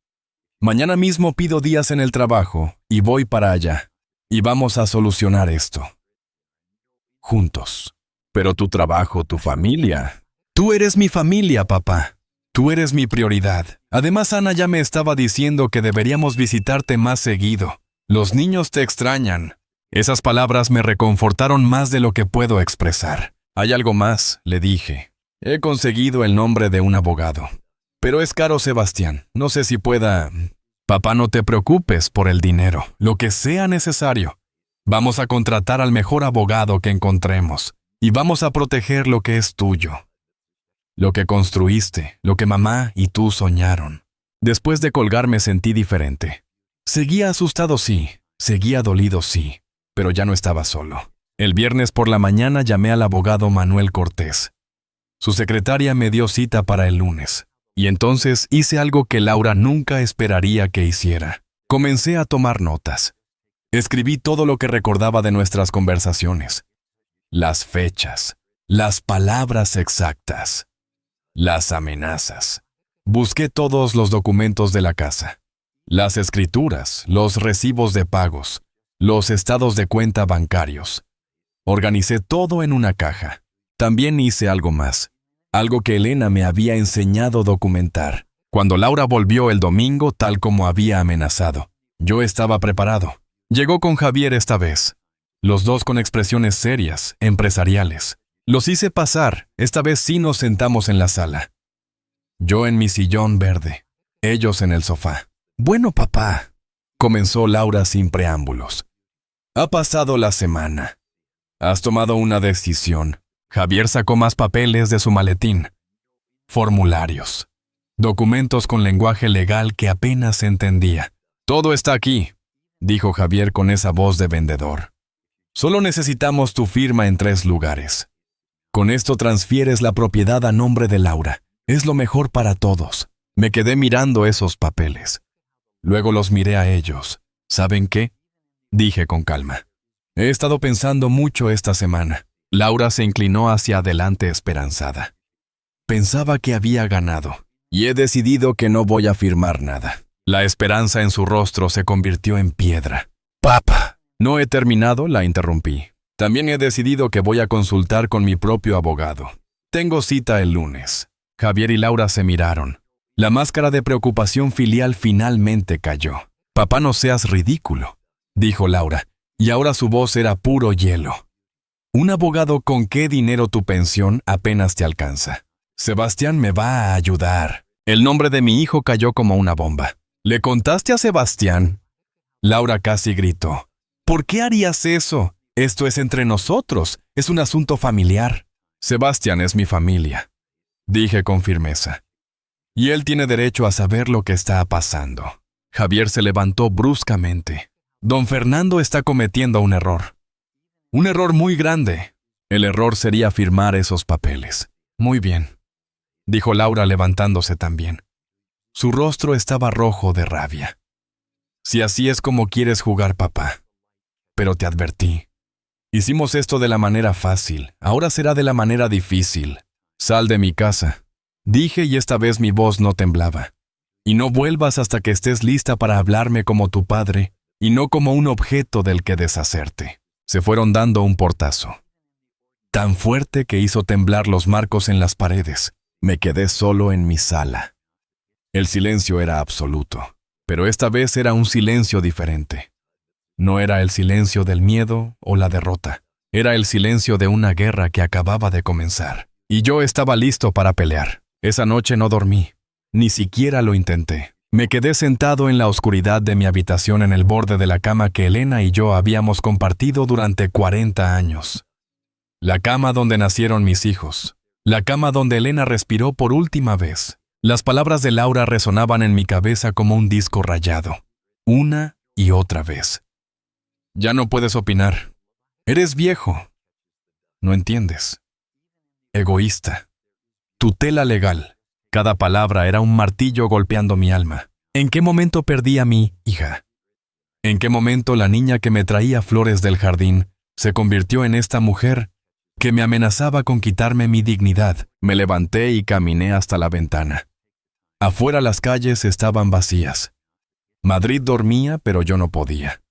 Mañana mismo pido días en el trabajo y voy para allá. Y vamos a solucionar esto. Juntos. Pero tu trabajo, tu familia. Tú eres mi familia, papá. Tú eres mi prioridad. Además, Ana ya me estaba diciendo que deberíamos visitarte más seguido. Los niños te extrañan. Esas palabras me reconfortaron más de lo que puedo expresar. Hay algo más, le dije. He conseguido el nombre de un abogado. Pero es caro, Sebastián. No sé si pueda... Papá, no te preocupes por el dinero, lo que sea necesario. Vamos a contratar al mejor abogado que encontremos y vamos a proteger lo que es tuyo. Lo que construiste, lo que mamá y tú soñaron. Después de colgar me sentí diferente. Seguía asustado, sí. Seguía dolido, sí. Pero ya no estaba solo. El viernes por la mañana llamé al abogado Manuel Cortés. Su secretaria me dio cita para el lunes. Y entonces hice algo que Laura nunca esperaría que hiciera. Comencé a tomar notas. Escribí todo lo que recordaba de nuestras conversaciones. Las fechas, las palabras exactas, las amenazas. Busqué todos los documentos de la casa. Las escrituras, los recibos de pagos, los estados de cuenta bancarios. Organicé todo en una caja. También hice algo más. Algo que Elena me había enseñado a documentar. Cuando Laura volvió el domingo tal como había amenazado, yo estaba preparado. Llegó con Javier esta vez. Los dos con expresiones serias, empresariales. Los hice pasar, esta vez sí nos sentamos en la sala. Yo en mi sillón verde, ellos en el sofá. Bueno, papá, comenzó Laura sin preámbulos. Ha pasado la semana. Has tomado una decisión. Javier sacó más papeles de su maletín. Formularios. Documentos con lenguaje legal que apenas entendía. Todo está aquí, dijo Javier con esa voz de vendedor. Solo necesitamos tu firma en 3 lugares. Con esto transfieres la propiedad a nombre de Laura. Es lo mejor para todos. Me quedé mirando esos papeles. Luego los miré a ellos. ¿Saben qué? Dije con calma. He estado pensando mucho esta semana. Laura se inclinó hacia adelante esperanzada. Pensaba que había ganado, y he decidido que no voy a firmar nada. La esperanza en su rostro se convirtió en piedra. Papá. No he terminado, la interrumpí. También he decidido que voy a consultar con mi propio abogado. Tengo cita el lunes. Javier y Laura se miraron. La máscara de preocupación filial finalmente cayó. Papá, no seas ridículo, dijo Laura, y ahora su voz era puro hielo. Un abogado, ¿con qué dinero tu pensión apenas te alcanza? Sebastián me va a ayudar. El nombre de mi hijo cayó como una bomba. ¿Le contaste a Sebastián? Laura casi gritó. ¿Por qué harías eso? Esto es entre nosotros. Es un asunto familiar. Sebastián es mi familia, dije con firmeza. Y él tiene derecho a saber lo que está pasando. Javier se levantó bruscamente. Don Fernando está cometiendo un error. Un error muy grande. El error sería firmar esos papeles. Muy bien, dijo Laura levantándose también. Su rostro estaba rojo de rabia. Si así es como quieres jugar, papá. Pero te advertí. Hicimos esto de la manera fácil, ahora será de la manera difícil. Sal de mi casa, dije, y esta vez mi voz no temblaba. Y no vuelvas hasta que estés lista para hablarme como tu padre, y no como un objeto del que deshacerte. Se fueron dando un portazo. Tan fuerte que hizo temblar los marcos en las paredes. Me quedé solo en mi sala. El silencio era absoluto, pero esta vez era un silencio diferente. No era el silencio del miedo o la derrota. Era el silencio de una guerra que acababa de comenzar. Y yo estaba listo para pelear. Esa noche no dormí. Ni siquiera lo intenté. Me quedé sentado en la oscuridad de mi habitación en el borde de la cama que Elena y yo habíamos compartido durante 40 años. La cama donde nacieron mis hijos. La cama donde Elena respiró por última vez. Las palabras de Laura resonaban en mi cabeza como un disco rayado. Una y otra vez. Ya no puedes opinar. Eres viejo. No entiendes. Egoísta. Tutela legal. Cada palabra era un martillo golpeando mi alma. ¿En qué momento perdí a mi hija? ¿En qué momento la niña que me traía flores del jardín se convirtió en esta mujer que me amenazaba con quitarme mi dignidad? Me levanté y caminé hasta la ventana. Afuera las calles estaban vacías. Madrid dormía, pero yo no podía.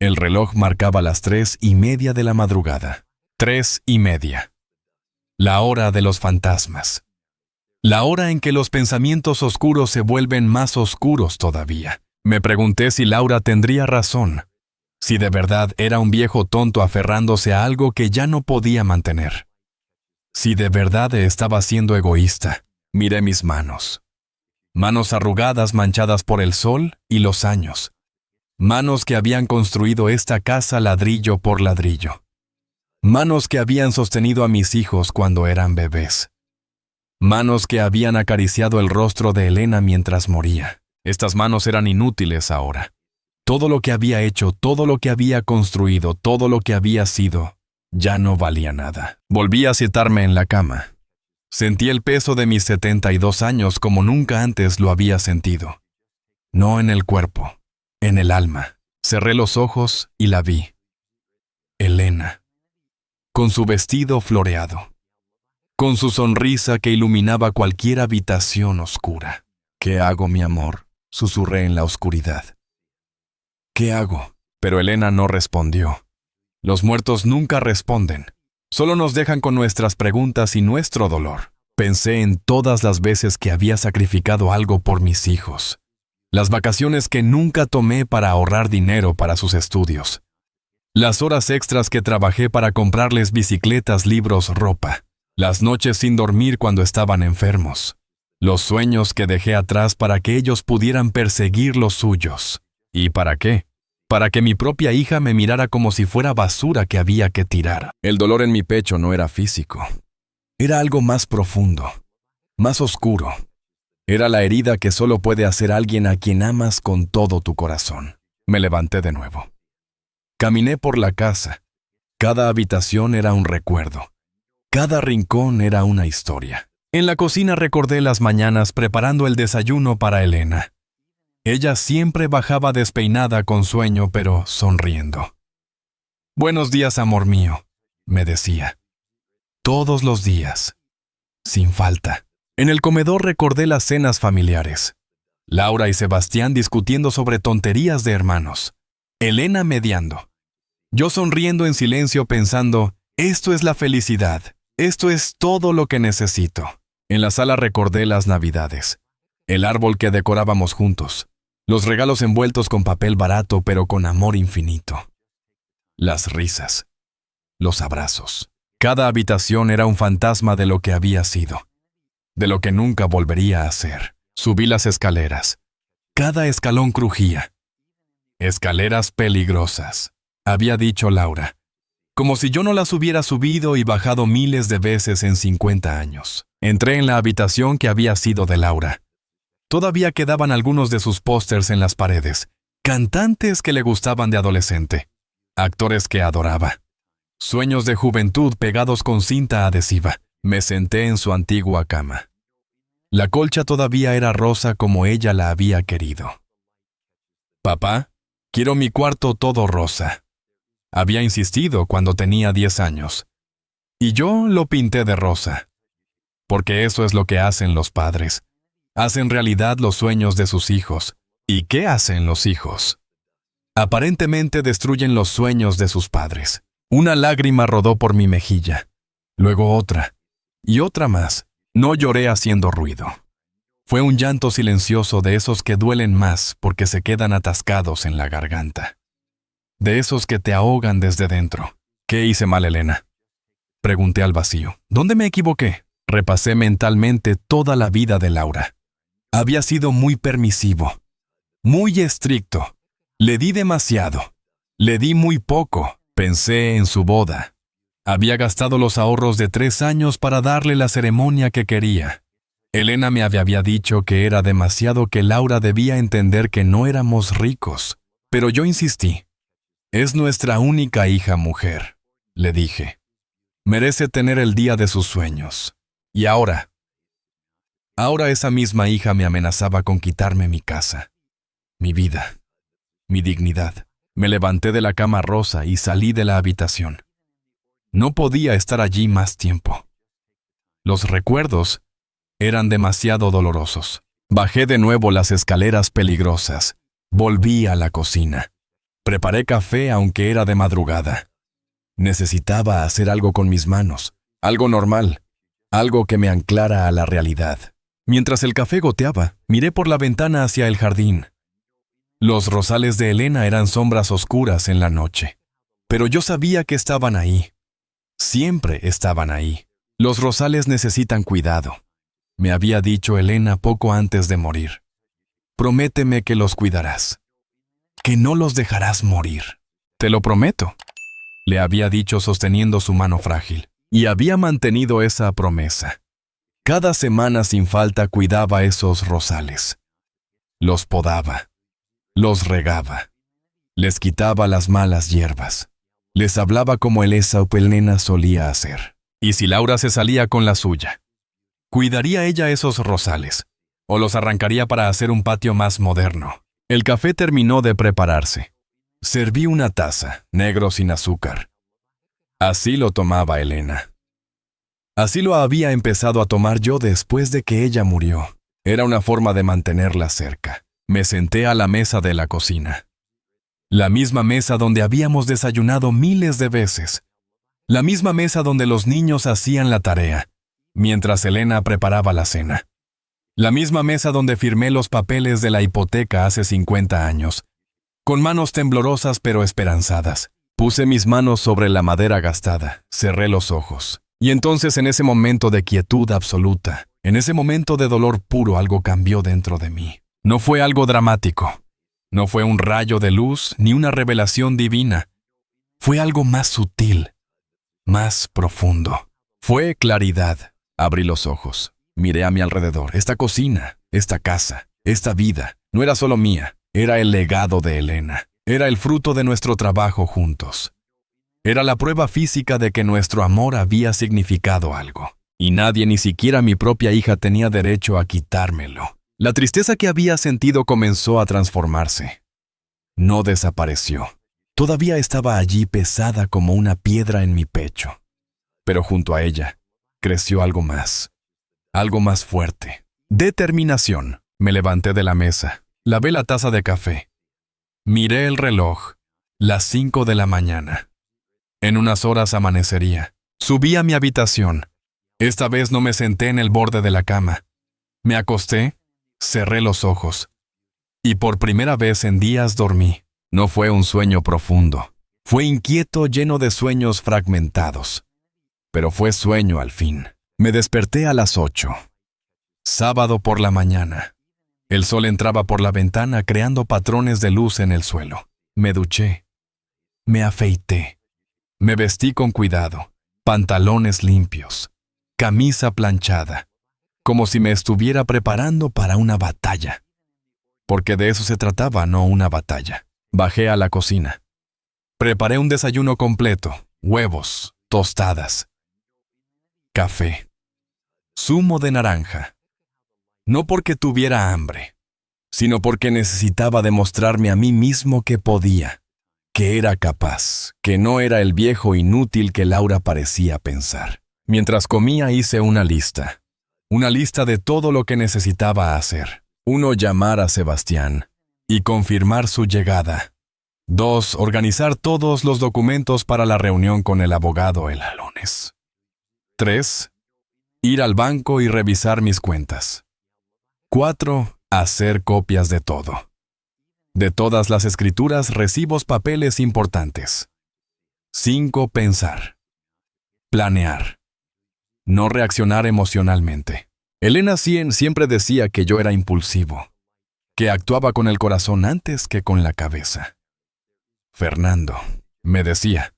El reloj marcaba las 3:30 de la madrugada. 3:30. La hora de los fantasmas. La hora en que los pensamientos oscuros se vuelven más oscuros todavía. Me pregunté si Laura tendría razón, si de verdad era un viejo tonto aferrándose a algo que ya no podía mantener. Si de verdad estaba siendo egoísta, miré mis manos. Manos arrugadas manchadas por el sol y los años. Manos que habían construido esta casa ladrillo por ladrillo. Manos que habían sostenido a mis hijos cuando eran bebés. Manos que habían acariciado el rostro de Elena mientras moría. Estas manos eran inútiles ahora. Todo lo que había hecho, todo lo que había construido, todo lo que había sido, ya no valía nada. Volví a sentarme en la cama. Sentí el peso de mis 72 años como nunca antes lo había sentido. No en el cuerpo, en el alma. Cerré los ojos y la vi. Elena, con su vestido floreado, con su sonrisa que iluminaba cualquier habitación oscura. ¿Qué hago, mi amor?, susurré en la oscuridad. ¿Qué hago? Pero Elena no respondió. Los muertos nunca responden. Solo nos dejan con nuestras preguntas y nuestro dolor. Pensé en todas las veces que había sacrificado algo por mis hijos. Las vacaciones que nunca tomé para ahorrar dinero para sus estudios. Las horas extras que trabajé para comprarles bicicletas, libros, ropa. Las noches sin dormir cuando estaban enfermos. Los sueños que dejé atrás para que ellos pudieran perseguir los suyos. ¿Y para qué? Para que mi propia hija me mirara como si fuera basura que había que tirar. El dolor en mi pecho no era físico. Era algo más profundo, más oscuro. Era la herida que solo puede hacer alguien a quien amas con todo tu corazón. Me levanté de nuevo. Caminé por la casa. Cada habitación era un recuerdo. Cada rincón era una historia. En la cocina recordé las mañanas preparando el desayuno para Elena. Ella siempre bajaba despeinada con sueño, pero sonriendo. «Buenos días, amor mío», me decía. Todos los días, sin falta. En el comedor recordé las cenas familiares. Laura y Sebastián discutiendo sobre tonterías de hermanos. Elena mediando. Yo sonriendo en silencio pensando, esto es la felicidad, esto es todo lo que necesito. En la sala recordé las Navidades. El árbol que decorábamos juntos. Los regalos envueltos con papel barato pero con amor infinito. Las risas. Los abrazos. Cada habitación era un fantasma de lo que había sido. De lo que nunca volvería a ser. Subí las escaleras. Cada escalón crujía. Escaleras peligrosas, había dicho Laura. Como si yo no las hubiera subido y bajado miles de veces en 50 años. Entré en la habitación que había sido de Laura. Todavía quedaban algunos de sus pósters en las paredes. Cantantes que le gustaban de adolescente. Actores que adoraba. Sueños de juventud pegados con cinta adhesiva. Me senté en su antigua cama. La colcha todavía era rosa como ella la había querido. «Papá, quiero mi cuarto todo rosa». Había insistido cuando tenía 10 años. Y yo lo pinté de rosa. Porque eso es lo que hacen los padres. Hacen realidad los sueños de sus hijos. ¿Y qué hacen los hijos? Aparentemente destruyen los sueños de sus padres. Una lágrima rodó por mi mejilla. Luego otra. Y otra más. No lloré haciendo ruido. Fue un llanto silencioso de esos que duelen más porque se quedan atascados en la garganta. De esos que te ahogan desde dentro. ¿Qué hice mal, Elena?, pregunté al vacío. ¿Dónde me equivoqué? Repasé mentalmente toda la vida de Laura. Había sido muy permisivo, muy estricto. Le di demasiado. Le di muy poco. Pensé en su boda. Había gastado los ahorros de 3 años para darle la ceremonia que quería. Elena me había dicho que era demasiado, que Laura debía entender que no éramos ricos. Pero yo insistí. Es nuestra única hija mujer, le dije. Merece tener el día de sus sueños. Y ahora esa misma hija me amenazaba con quitarme mi casa, mi vida, mi dignidad. Me levanté de la cama rosa y salí de la habitación. No podía estar allí más tiempo. Los recuerdos eran demasiado dolorosos. Bajé de nuevo las escaleras peligrosas. Volví a la cocina. Preparé café aunque era de madrugada. Necesitaba hacer algo con mis manos, algo normal, algo que me anclara a la realidad. Mientras el café goteaba, miré por la ventana hacia el jardín. Los rosales de Elena eran sombras oscuras en la noche, pero yo sabía que estaban ahí. Siempre estaban ahí. Los rosales necesitan cuidado, me había dicho Elena poco antes de morir. Prométeme que los cuidarás, que no los dejarás morir. Te lo prometo, le había dicho sosteniendo su mano frágil, y había mantenido esa promesa. Cada semana sin falta cuidaba esos rosales. Los podaba, los regaba, les quitaba las malas hierbas, les hablaba como Elena solía hacer. Y si Laura se salía con la suya, ¿cuidaría ella esos rosales o los arrancaría para hacer un patio más moderno? El café terminó de prepararse. Serví una taza, negro sin azúcar. Así lo tomaba Elena. Así lo había empezado a tomar yo después de que ella murió. Era una forma de mantenerla cerca. Me senté a la mesa de la cocina. La misma mesa donde habíamos desayunado miles de veces. La misma mesa donde los niños hacían la tarea, mientras Elena preparaba la cena. La misma mesa donde firmé los papeles de la hipoteca hace 50 años. Con manos temblorosas pero esperanzadas. Puse mis manos sobre la madera gastada, cerré los ojos. Y entonces en ese momento de quietud absoluta, en ese momento de dolor puro, algo cambió dentro de mí. No fue algo dramático. No fue un rayo de luz ni una revelación divina. Fue algo más sutil, más profundo. Fue claridad. Abrí los ojos. Miré a mi alrededor. Esta cocina, esta casa, esta vida, no era solo mía. Era el legado de Elena. Era el fruto de nuestro trabajo juntos. Era la prueba física de que nuestro amor había significado algo. Y nadie, ni siquiera mi propia hija, tenía derecho a quitármelo. La tristeza que había sentido comenzó a transformarse. No desapareció. Todavía estaba allí pesada como una piedra en mi pecho. Pero junto a ella, creció algo más fuerte. Determinación. Me levanté de la mesa, lavé la taza de café. Miré el reloj, las 5 de la mañana. En unas horas amanecería. Subí a mi habitación. Esta vez no me senté en el borde de la cama. Me acosté, cerré los ojos. Y por primera vez en días dormí. No fue un sueño profundo. Fue inquieto, lleno de sueños fragmentados. Pero fue sueño al fin. Me desperté a las 8. Sábado por la mañana. El sol entraba por la ventana creando patrones de luz en el suelo. Me duché. Me afeité. Me vestí con cuidado. Pantalones limpios. Camisa planchada. Como si me estuviera preparando para una batalla. Porque de eso se trataba, no una batalla. Bajé a la cocina. Preparé un desayuno completo. Huevos, tostadas, café, zumo de naranja. No porque tuviera hambre, sino porque necesitaba demostrarme a mí mismo que podía, que era capaz, que no era el viejo inútil que Laura parecía pensar. Mientras comía hice una lista de todo lo que necesitaba hacer. 1. Llamar a Sebastián y confirmar su llegada. 2. Organizar todos los documentos para la reunión con el abogado el lunes. 3. Ir al banco y revisar mis cuentas. 4. Hacer copias de todo. De todas las escrituras, recibos, papeles importantes. 5. Pensar. Planear. No reaccionar emocionalmente. Elena siempre decía que yo era impulsivo, que actuaba con el corazón antes que con la cabeza. Fernando, me decía,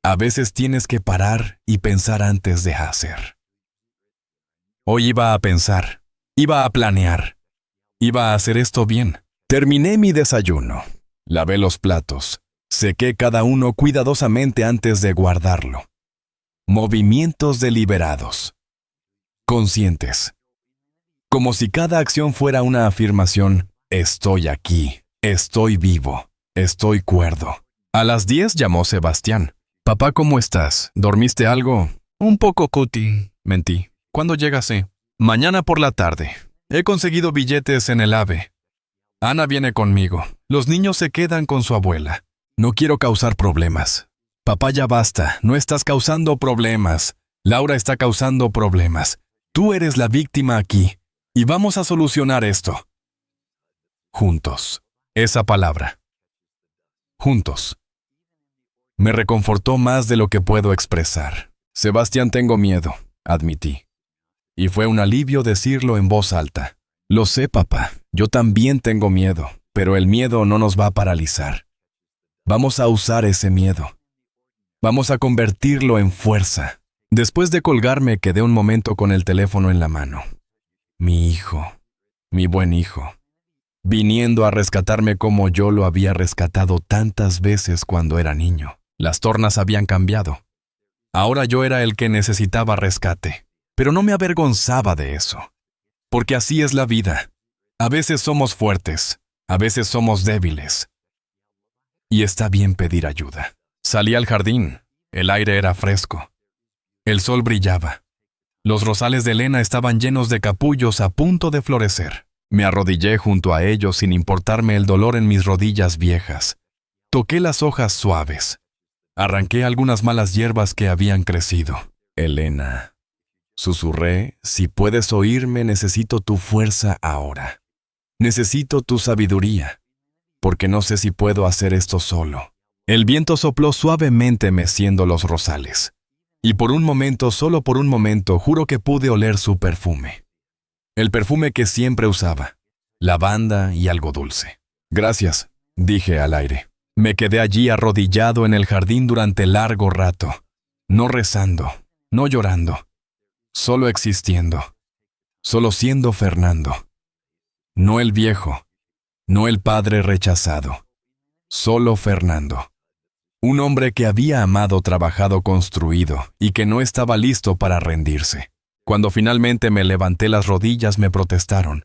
a veces tienes que parar y pensar antes de hacer. Hoy iba a pensar, iba a planear, iba a hacer esto bien. Terminé mi desayuno, lavé los platos, sequé cada uno cuidadosamente antes de guardarlo. Movimientos deliberados, conscientes. Como si cada acción fuera una afirmación, estoy aquí, estoy vivo, estoy cuerdo. A las 10 llamó Sebastián. Papá, ¿cómo estás? ¿Dormiste algo? Un poco, Cuti. Mentí. ¿Cuándo llegase? Mañana por la tarde. He conseguido billetes en el AVE. Ana viene conmigo. Los niños se quedan con su abuela. No quiero causar problemas. Papá, ya basta. No estás causando problemas. Laura está causando problemas. Tú eres la víctima aquí. Y vamos a solucionar esto. Juntos. Esa palabra. Juntos. Me reconfortó más de lo que puedo expresar. Sebastián, tengo miedo. admití. Y fue un alivio decirlo en voz alta. Lo sé, papá, yo también tengo miedo, pero el miedo no nos va a paralizar. Vamos a usar ese miedo. Vamos a convertirlo en fuerza. Después de colgarme, quedé un momento con el teléfono en la mano. Mi hijo, mi buen hijo, viniendo a rescatarme como yo lo había rescatado tantas veces cuando era niño. Las tornas habían cambiado. Ahora yo era el que necesitaba rescate, pero no me avergonzaba de eso. Porque así es la vida. A veces somos fuertes, a veces somos débiles. Y está bien pedir ayuda. Salí al jardín. El aire era fresco. El sol brillaba. Los rosales de Elena estaban llenos de capullos a punto de florecer. Me arrodillé junto a ellos sin importarme el dolor en mis rodillas viejas. Toqué las hojas suaves. Arranqué algunas malas hierbas que habían crecido. Elena, susurré, si puedes oírme, necesito tu fuerza ahora. Necesito tu sabiduría, porque no sé si puedo hacer esto solo. El viento sopló suavemente meciendo los rosales. Y por un momento, solo por un momento, juro que pude oler su perfume. El perfume que siempre usaba, lavanda y algo dulce. Gracias, dije al aire. Me quedé allí arrodillado en el jardín durante largo rato, no rezando, no llorando, solo existiendo, solo siendo Fernando. No el viejo, no el padre rechazado, solo Fernando. Un hombre que había amado, trabajado, construido y que no estaba listo para rendirse. Cuando finalmente me levanté, las rodillas me protestaron.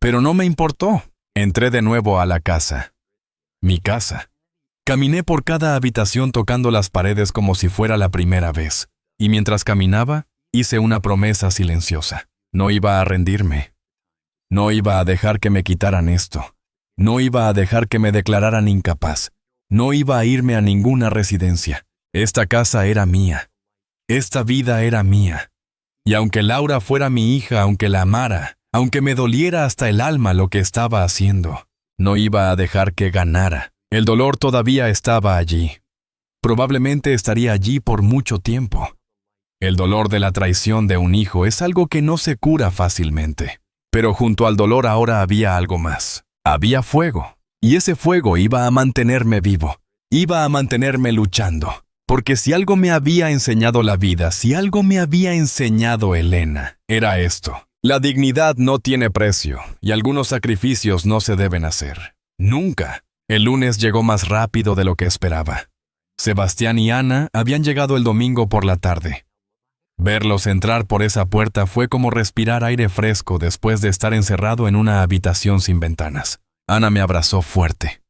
Pero no me importó. Entré de nuevo a la casa. Mi casa. Caminé por cada habitación tocando las paredes como si fuera la primera vez. Y mientras caminaba, hice una promesa silenciosa. No iba a rendirme. No iba a dejar que me quitaran esto. No iba a dejar que me declararan incapaz. No iba a irme a ninguna residencia. Esta casa era mía. Esta vida era mía. Y aunque Laura fuera mi hija, aunque la amara, aunque me doliera hasta el alma lo que estaba haciendo, no iba a dejar que ganara. El dolor todavía estaba allí. Probablemente estaría allí por mucho tiempo. El dolor de la traición de un hijo es algo que no se cura fácilmente. Pero junto al dolor ahora había algo más. Había fuego. Y ese fuego iba a mantenerme vivo, iba a mantenerme luchando, porque si algo me había enseñado la vida, si algo me había enseñado Elena, era esto. La dignidad no tiene precio, y algunos sacrificios no se deben hacer. Nunca. El lunes llegó más rápido de lo que esperaba. Sebastián y Ana habían llegado el domingo por la tarde. Verlos entrar por esa puerta fue como respirar aire fresco después de estar encerrado en una habitación sin ventanas. Ana me abrazó fuerte.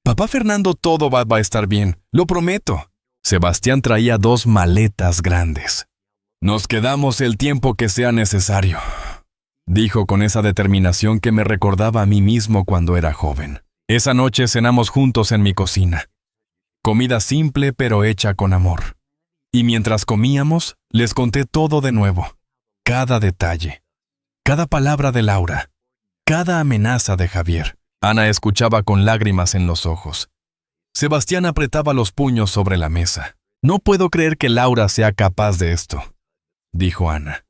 Papá Fernando, todo va a estar bien, lo prometo. Sebastián traía 2 maletas grandes. Nos quedamos el tiempo que sea necesario, dijo con esa determinación que me recordaba a mí mismo cuando era joven. Esa noche cenamos juntos en mi cocina. Comida simple pero hecha con amor. Y mientras comíamos, les conté todo de nuevo. Cada detalle. Cada palabra de Laura. Cada amenaza de Javier. Ana escuchaba con lágrimas en los ojos. Sebastián apretaba los puños sobre la mesa. No puedo creer que Laura sea capaz de esto, dijo Ana.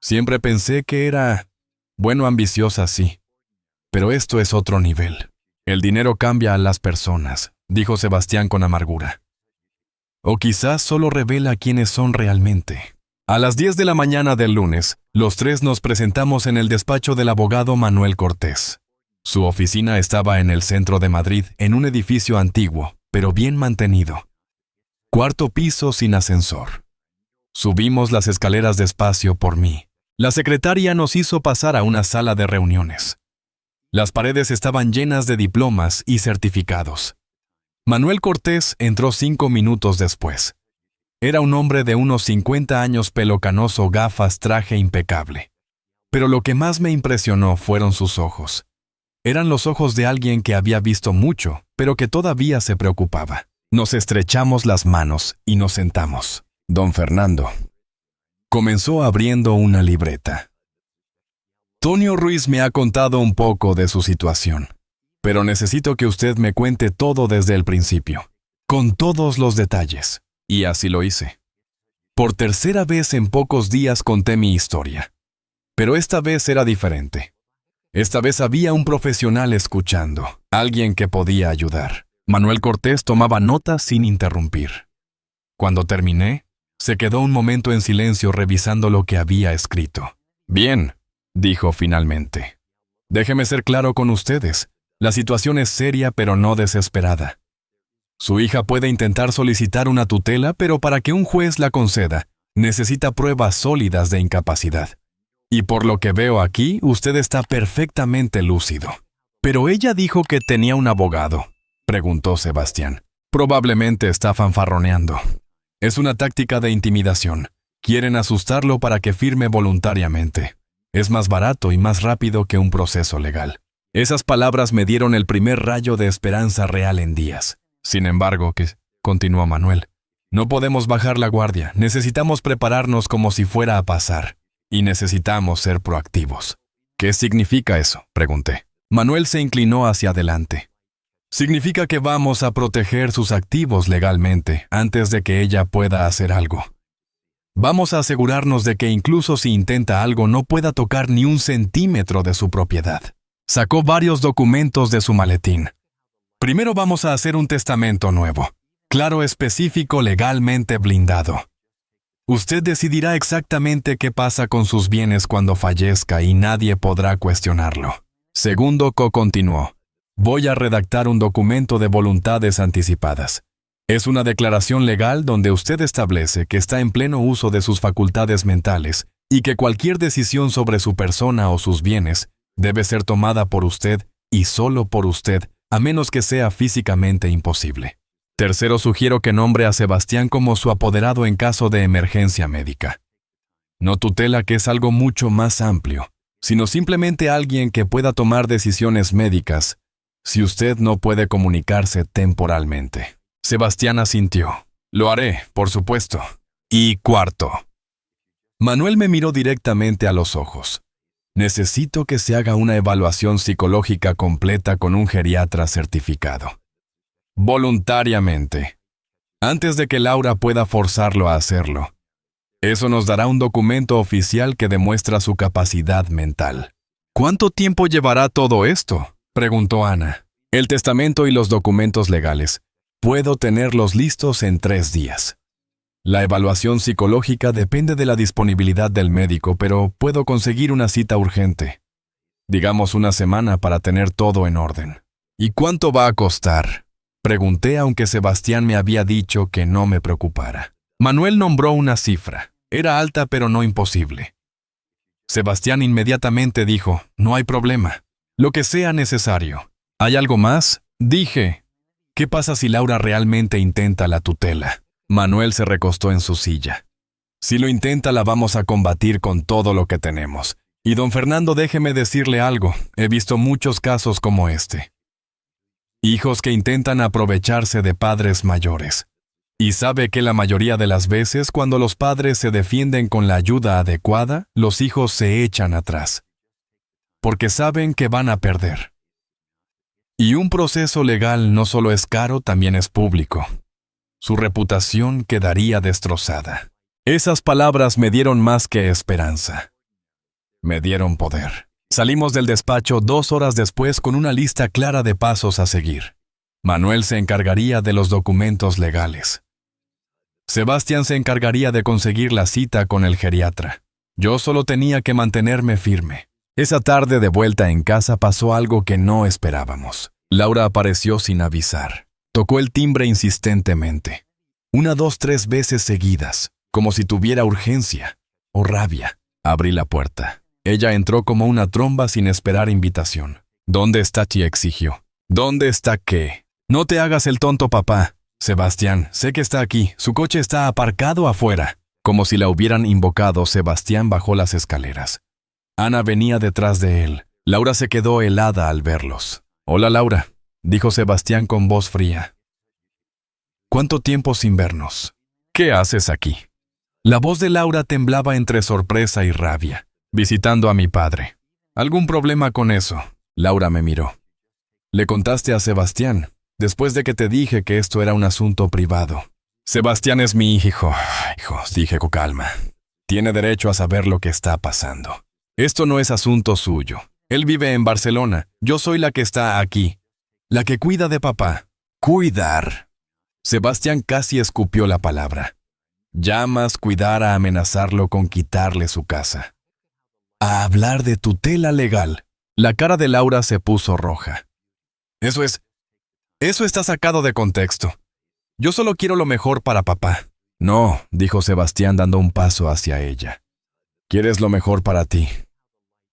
Siempre pensé que era, ambiciosa, sí. Pero esto es otro nivel. El dinero cambia a las personas, dijo Sebastián con amargura. O quizás solo revela quiénes son realmente. A las 10 de la mañana del lunes, los 3 nos presentamos en el despacho del abogado Manuel Cortés. Su oficina estaba en el centro de Madrid, en un edificio antiguo, pero bien mantenido. 4º piso sin ascensor. Subimos las escaleras despacio por mí. La secretaria nos hizo pasar a una sala de reuniones. Las paredes estaban llenas de diplomas y certificados. Manuel Cortés entró 5 minutos después. Era un hombre de unos 50 años, pelo canoso, gafas, traje impecable. Pero lo que más me impresionó fueron sus ojos. Eran los ojos de alguien que había visto mucho, pero que todavía se preocupaba. Nos estrechamos las manos y nos sentamos. Don Fernando comenzó abriendo una libreta. Tonio Ruiz me ha contado un poco de su situación, pero necesito que usted me cuente todo desde el principio, con todos los detalles. Y así lo hice. Por tercera vez en pocos días conté mi historia. Pero esta vez era diferente. Esta vez había un profesional escuchando, alguien que podía ayudar. Manuel Cortés tomaba notas sin interrumpir. Cuando terminé, se quedó un momento en silencio revisando lo que había escrito. Bien, dijo finalmente. Déjeme ser claro con ustedes. La situación es seria pero no desesperada. Su hija puede intentar solicitar una tutela, pero para que un juez la conceda, necesita pruebas sólidas de incapacidad. Y por lo que veo aquí, usted está perfectamente lúcido. Pero ella dijo que tenía un abogado, preguntó Sebastián. Probablemente está fanfarroneando. Es una táctica de intimidación. Quieren asustarlo para que firme voluntariamente. Es más barato y más rápido que un proceso legal. Esas palabras me dieron el primer rayo de esperanza real en días. Sin embargo, continuó Manuel, no podemos bajar la guardia. Necesitamos prepararnos como si fuera a pasar. Y necesitamos ser proactivos. ¿Qué significa eso?, pregunté. Manuel se inclinó hacia adelante. Significa que vamos a proteger sus activos legalmente antes de que ella pueda hacer algo. Vamos a asegurarnos de que incluso si intenta algo no pueda tocar ni un centímetro de su propiedad. Sacó varios documentos de su maletín. Primero vamos a hacer un testamento nuevo, claro, específico, legalmente blindado. Usted decidirá exactamente qué pasa con sus bienes cuando fallezca y nadie podrá cuestionarlo. Segundo, continuó. Voy a redactar un documento de voluntades anticipadas. Es una declaración legal donde usted establece que está en pleno uso de sus facultades mentales y que cualquier decisión sobre su persona o sus bienes debe ser tomada por usted y solo por usted, a menos que sea físicamente imposible. Tercero, sugiero que nombre a Sebastián como su apoderado en caso de emergencia médica. No tutela, que es algo mucho más amplio, sino simplemente alguien que pueda tomar decisiones médicas si usted no puede comunicarse temporalmente. Sebastián asintió. Lo haré, por supuesto. Y cuarto. Manuel me miró directamente a los ojos. Necesito que se haga una evaluación psicológica completa con un geriatra certificado. Voluntariamente. Antes de que Laura pueda forzarlo a hacerlo. Eso nos dará un documento oficial que demuestra su capacidad mental. ¿Cuánto tiempo llevará todo esto?, preguntó Ana. El testamento y los documentos legales. Puedo tenerlos listos en 3 días. La evaluación psicológica depende de la disponibilidad del médico, pero puedo conseguir una cita urgente. Digamos 1 semana para tener todo en orden. ¿Y cuánto va a costar?, pregunté, aunque Sebastián me había dicho que no me preocupara. Manuel nombró una cifra. Era alta pero no imposible. Sebastián inmediatamente dijo, no hay problema. Lo que sea necesario. ¿Hay algo más?, dije. ¿Qué pasa si Laura realmente intenta la tutela? Manuel se recostó en su silla. Si lo intenta, la vamos a combatir con todo lo que tenemos. Y don Fernando, déjeme decirle algo. He visto muchos casos como este. Hijos que intentan aprovecharse de padres mayores. Y sabe que la mayoría de las veces, cuando los padres se defienden con la ayuda adecuada, los hijos se echan atrás. Porque saben que van a perder. Y un proceso legal no solo es caro, también es público. Su reputación quedaría destrozada. Esas palabras me dieron más que esperanza. Me dieron poder. Salimos del despacho 2 horas después con una lista clara de pasos a seguir. Manuel se encargaría de los documentos legales. Sebastián se encargaría de conseguir la cita con el geriatra. Yo solo tenía que mantenerme firme. Esa tarde, de vuelta en casa, pasó algo que no esperábamos. Laura apareció sin avisar. Tocó el timbre insistentemente. 1, 2, 3 veces seguidas, como si tuviera urgencia o rabia. Abrí la puerta. Ella entró como una tromba sin esperar invitación. ¿Dónde está Chi?, exigió. ¿Dónde está qué? No te hagas el tonto, papá. Sebastián, sé que está aquí. Su coche está aparcado afuera. Como si la hubieran invocado, Sebastián bajó las escaleras. Ana venía detrás de él. Laura se quedó helada al verlos. Hola, Laura, dijo Sebastián con voz fría. ¿Cuánto tiempo sin vernos? ¿Qué haces aquí? La voz de Laura temblaba entre sorpresa y rabia. Visitando a mi padre. ¿Algún problema con eso? Laura me miró. Le contaste a Sebastián, después de que te dije que esto era un asunto privado. Sebastián es mi hijo. hijo, dije con calma. Tiene derecho a saber lo que está pasando. Esto no es asunto suyo. Él vive en Barcelona. Yo soy la que está aquí. La que cuida de papá. Cuidar. Sebastián casi escupió la palabra. Llamas cuidar a amenazarlo con quitarle su casa. A hablar de tutela legal. La cara de Laura se puso roja. Eso está sacado de contexto. Yo solo quiero lo mejor para papá. No, dijo Sebastián dando un paso hacia ella. Quieres lo mejor para ti.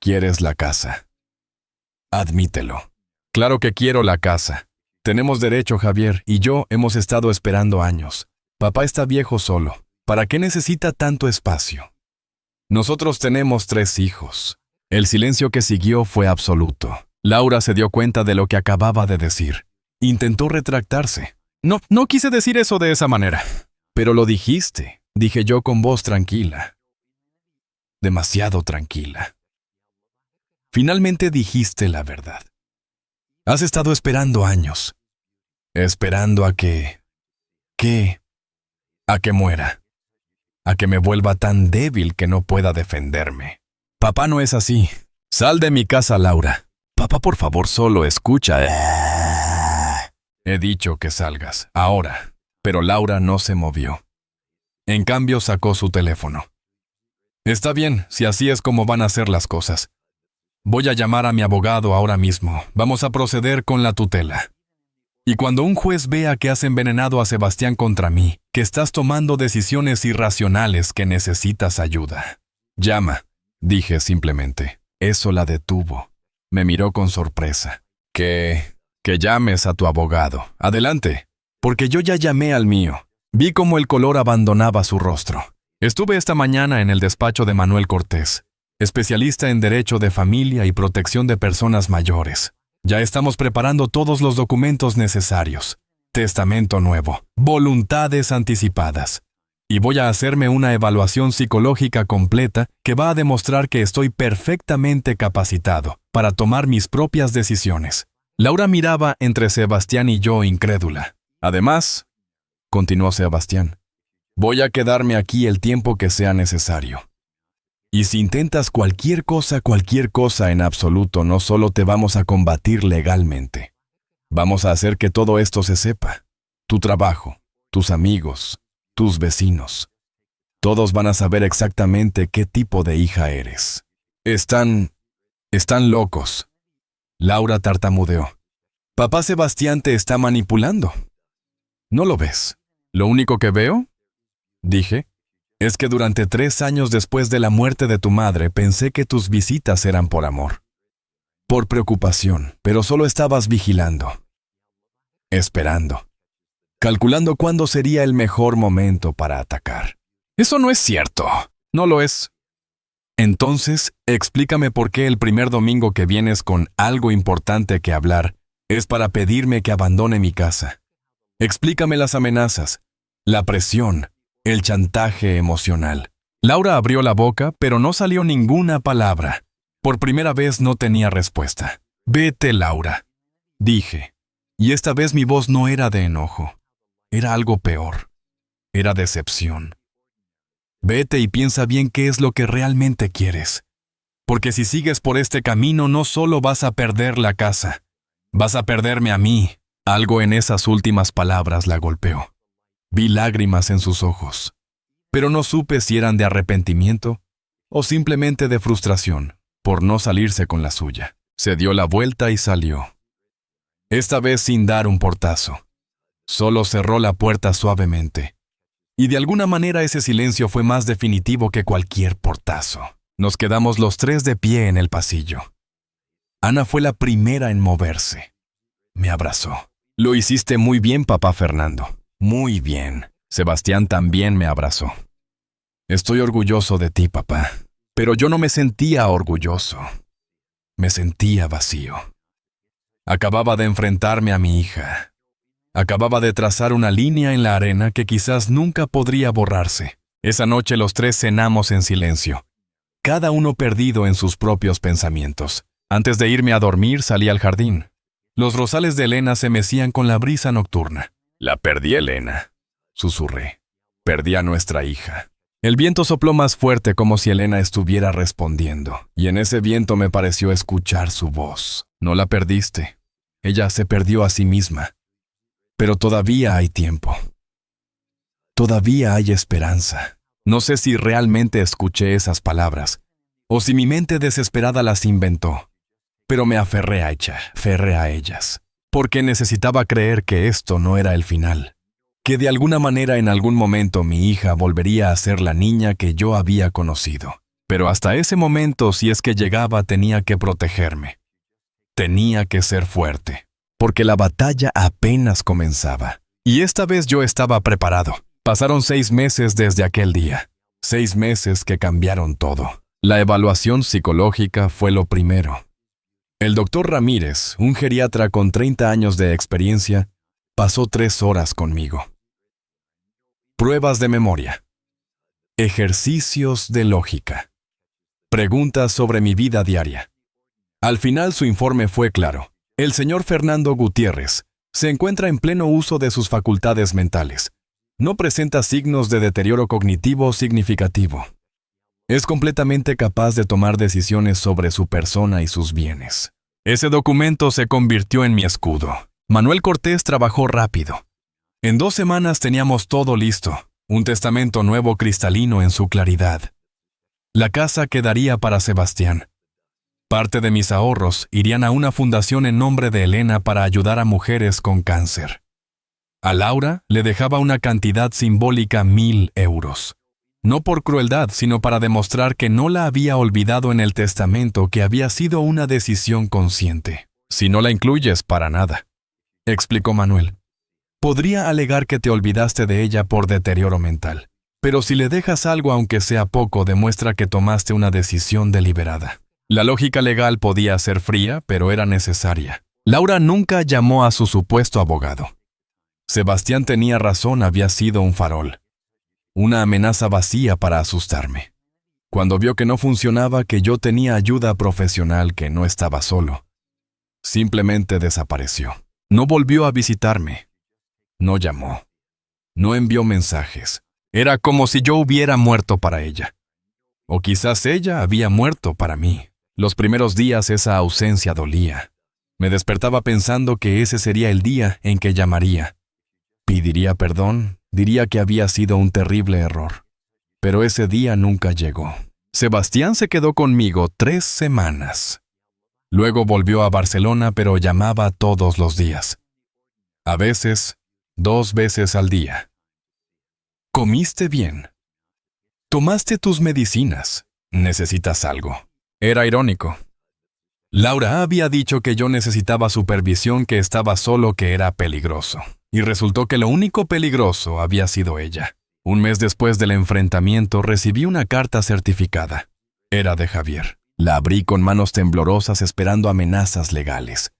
Quieres la casa. Admítelo. Claro que quiero la casa. Tenemos derecho, Javier, y yo hemos estado esperando años. Papá está viejo solo. ¿Para qué necesita tanto espacio? Nosotros tenemos 3 hijos. El silencio que siguió fue absoluto. Laura se dio cuenta de lo que acababa de decir. Intentó retractarse. No quise decir eso de esa manera. Pero lo dijiste, dije yo con voz tranquila. Demasiado tranquila. Finalmente dijiste la verdad. Has estado esperando años. Esperando a que muera. A que me vuelva tan débil que no pueda defenderme. Papá no es así. Sal de mi casa, Laura. Papá, por favor, solo escucha. He dicho que salgas, ahora. Pero Laura no se movió. En cambio, sacó su teléfono. Está bien, si así es como van a ser las cosas. Voy a llamar a mi abogado ahora mismo. Vamos a proceder con la tutela. Y cuando un juez vea que has envenenado a Sebastián contra mí, que estás tomando decisiones irracionales, que necesitas ayuda. Llama, dije simplemente. Eso la detuvo. Me miró con sorpresa. Que llames a tu abogado. Adelante. Porque yo ya llamé al mío. Vi cómo el color abandonaba su rostro. Estuve esta mañana en el despacho de Manuel Cortés, especialista en Derecho de Familia y Protección de Personas Mayores. Ya estamos preparando todos los documentos necesarios. Testamento nuevo, voluntades anticipadas. Y voy a hacerme una evaluación psicológica completa que va a demostrar que estoy perfectamente capacitado para tomar mis propias decisiones. Laura miraba entre Sebastián y yo incrédula. Además, continuó Sebastián, voy a quedarme aquí el tiempo que sea necesario. Y si intentas cualquier cosa en absoluto, no solo te vamos a combatir legalmente. Vamos a hacer que todo esto se sepa. Tu trabajo, tus amigos, tus vecinos. Todos van a saber exactamente qué tipo de hija eres. Están locos. Laura tartamudeó. Papá Sebastián te está manipulando. ¿No lo ves? ¿Lo único que veo? Dije. Es que durante 3 años después de la muerte de tu madre pensé que tus visitas eran por amor. Por preocupación, pero solo estabas vigilando. Esperando. Calculando cuándo sería el mejor momento para atacar. Eso no es cierto. No lo es. Entonces, explícame por qué el primer domingo que vienes con algo importante que hablar es para pedirme que abandone mi casa. Explícame las amenazas, la presión, el chantaje emocional. Laura abrió la boca, pero no salió ninguna palabra. Por primera vez no tenía respuesta. Vete, Laura, dije. Y esta vez mi voz no era de enojo. Era algo peor. Era decepción. Vete y piensa bien qué es lo que realmente quieres. Porque si sigues por este camino no solo vas a perder la casa, vas a perderme a mí. Algo en esas últimas palabras la golpeó. Vi lágrimas en sus ojos, pero no supe si eran de arrepentimiento o simplemente de frustración por no salirse con la suya. Se dio la vuelta y salió. Esta vez sin dar un portazo. Solo cerró la puerta suavemente. Y de alguna manera ese silencio fue más definitivo que cualquier portazo. Nos quedamos los 3 de pie en el pasillo. Ana fue la primera en moverse. Me abrazó. Lo hiciste muy bien, papá Fernando. Muy bien. Sebastián también me abrazó. Estoy orgulloso de ti, papá. Pero yo no me sentía orgulloso. Me sentía vacío. Acababa de enfrentarme a mi hija. Acababa de trazar una línea en la arena que quizás nunca podría borrarse. Esa noche los 3 cenamos en silencio, cada uno perdido en sus propios pensamientos. Antes de irme a dormir salí al jardín. Los rosales de Elena se mecían con la brisa nocturna. La perdí, Elena, susurré. Perdí a nuestra hija. El viento sopló más fuerte como si Elena estuviera respondiendo, y en ese viento me pareció escuchar su voz. No la perdiste. Ella se perdió a sí misma. Pero todavía hay tiempo. Todavía hay esperanza. No sé si realmente escuché esas palabras, o si mi mente desesperada las inventó, pero me aferré a ellas, porque necesitaba creer que esto no era el final, que de alguna manera en algún momento mi hija volvería a ser la niña que yo había conocido. Pero hasta ese momento, si es que llegaba, tenía que protegerme. Tenía que ser fuerte, porque la batalla apenas comenzaba. Y esta vez yo estaba preparado. Pasaron 6 meses desde aquel día. 6 meses que cambiaron todo. La evaluación psicológica fue lo primero. El doctor Ramírez, un geriatra con 30 años de experiencia, pasó 3 horas conmigo. Pruebas de memoria. Ejercicios de lógica. Preguntas sobre mi vida diaria. Al final su informe fue claro. El señor Fernando Gutiérrez se encuentra en pleno uso de sus facultades mentales. No presenta signos de deterioro cognitivo significativo. Es completamente capaz de tomar decisiones sobre su persona y sus bienes. Ese documento se convirtió en mi escudo. Manuel Cortés trabajó rápido. En 2 semanas teníamos todo listo. Un testamento nuevo cristalino en su claridad. La casa quedaría para Sebastián. Parte de mis ahorros irían a una fundación en nombre de Elena para ayudar a mujeres con cáncer. A Laura le dejaba una cantidad simbólica, 1,000 euros. No por crueldad, sino para demostrar que no la había olvidado en el testamento, que había sido una decisión consciente. Si no la incluyes, para nada, explicó Manuel. Podría alegar que te olvidaste de ella por deterioro mental. Pero si le dejas algo, aunque sea poco, demuestra que tomaste una decisión deliberada. La lógica legal podía ser fría, pero era necesaria. Laura nunca llamó a su supuesto abogado. Sebastián tenía razón, había sido un farol. Una amenaza vacía para asustarme. Cuando vio que no funcionaba, que yo tenía ayuda profesional, que no estaba solo, simplemente desapareció. No volvió a visitarme. No llamó. No envió mensajes. Era como si yo hubiera muerto para ella. O quizás ella había muerto para mí. Los primeros días esa ausencia dolía. Me despertaba pensando que ese sería el día en que llamaría. Pediría perdón, diría que había sido un terrible error. Pero ese día nunca llegó. Sebastián se quedó conmigo 3 semanas. Luego volvió a Barcelona, pero llamaba todos los días. A veces, 2 veces al día. ¿Comiste bien? ¿Tomaste tus medicinas? ¿Necesitas algo? Era irónico. Laura había dicho que yo necesitaba supervisión, que estaba solo, que era peligroso. Y resultó que lo único peligroso había sido ella. 1 mes después del enfrentamiento recibí una carta certificada. Era de Javier. La abrí con manos temblorosas esperando amenazas legales.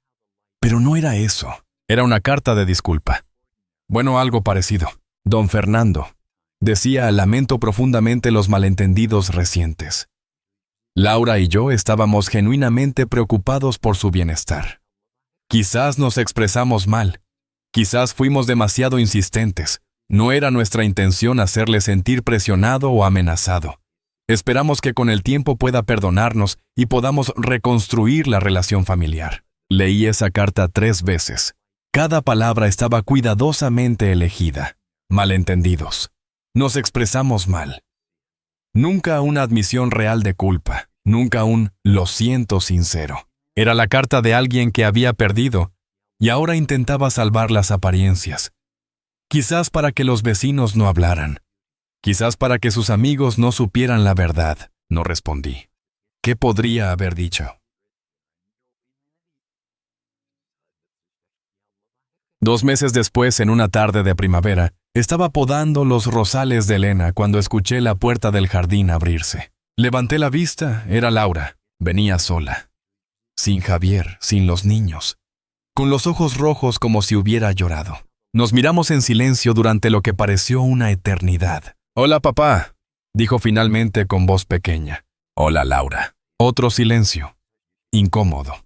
Pero no era eso. Era una carta de disculpa. Bueno, algo parecido. Don Fernando. Decía: lamento profundamente los malentendidos recientes. Laura y yo estábamos genuinamente preocupados por su bienestar. Quizás nos expresamos mal. Quizás fuimos demasiado insistentes. No era nuestra intención hacerle sentir presionado o amenazado. Esperamos que con el tiempo pueda perdonarnos y podamos reconstruir la relación familiar. Leí esa carta 3 veces. Cada palabra estaba cuidadosamente elegida. Malentendidos. Nos expresamos mal. Nunca una admisión real de culpa. Nunca un lo siento sincero. Era la carta de alguien que había perdido y ahora intentaba salvar las apariencias. Quizás para que los vecinos no hablaran. Quizás para que sus amigos no supieran la verdad. No respondí. ¿Qué podría haber dicho? 2 meses después, en una tarde de primavera, estaba podando los rosales de Elena cuando escuché la puerta del jardín abrirse. Levanté la vista, era Laura. Venía sola. Sin Javier, sin los niños. Con los ojos rojos como si hubiera llorado. Nos miramos en silencio durante lo que pareció una eternidad. «Hola, papá», dijo finalmente con voz pequeña. «Hola, Laura». Otro silencio. Incómodo.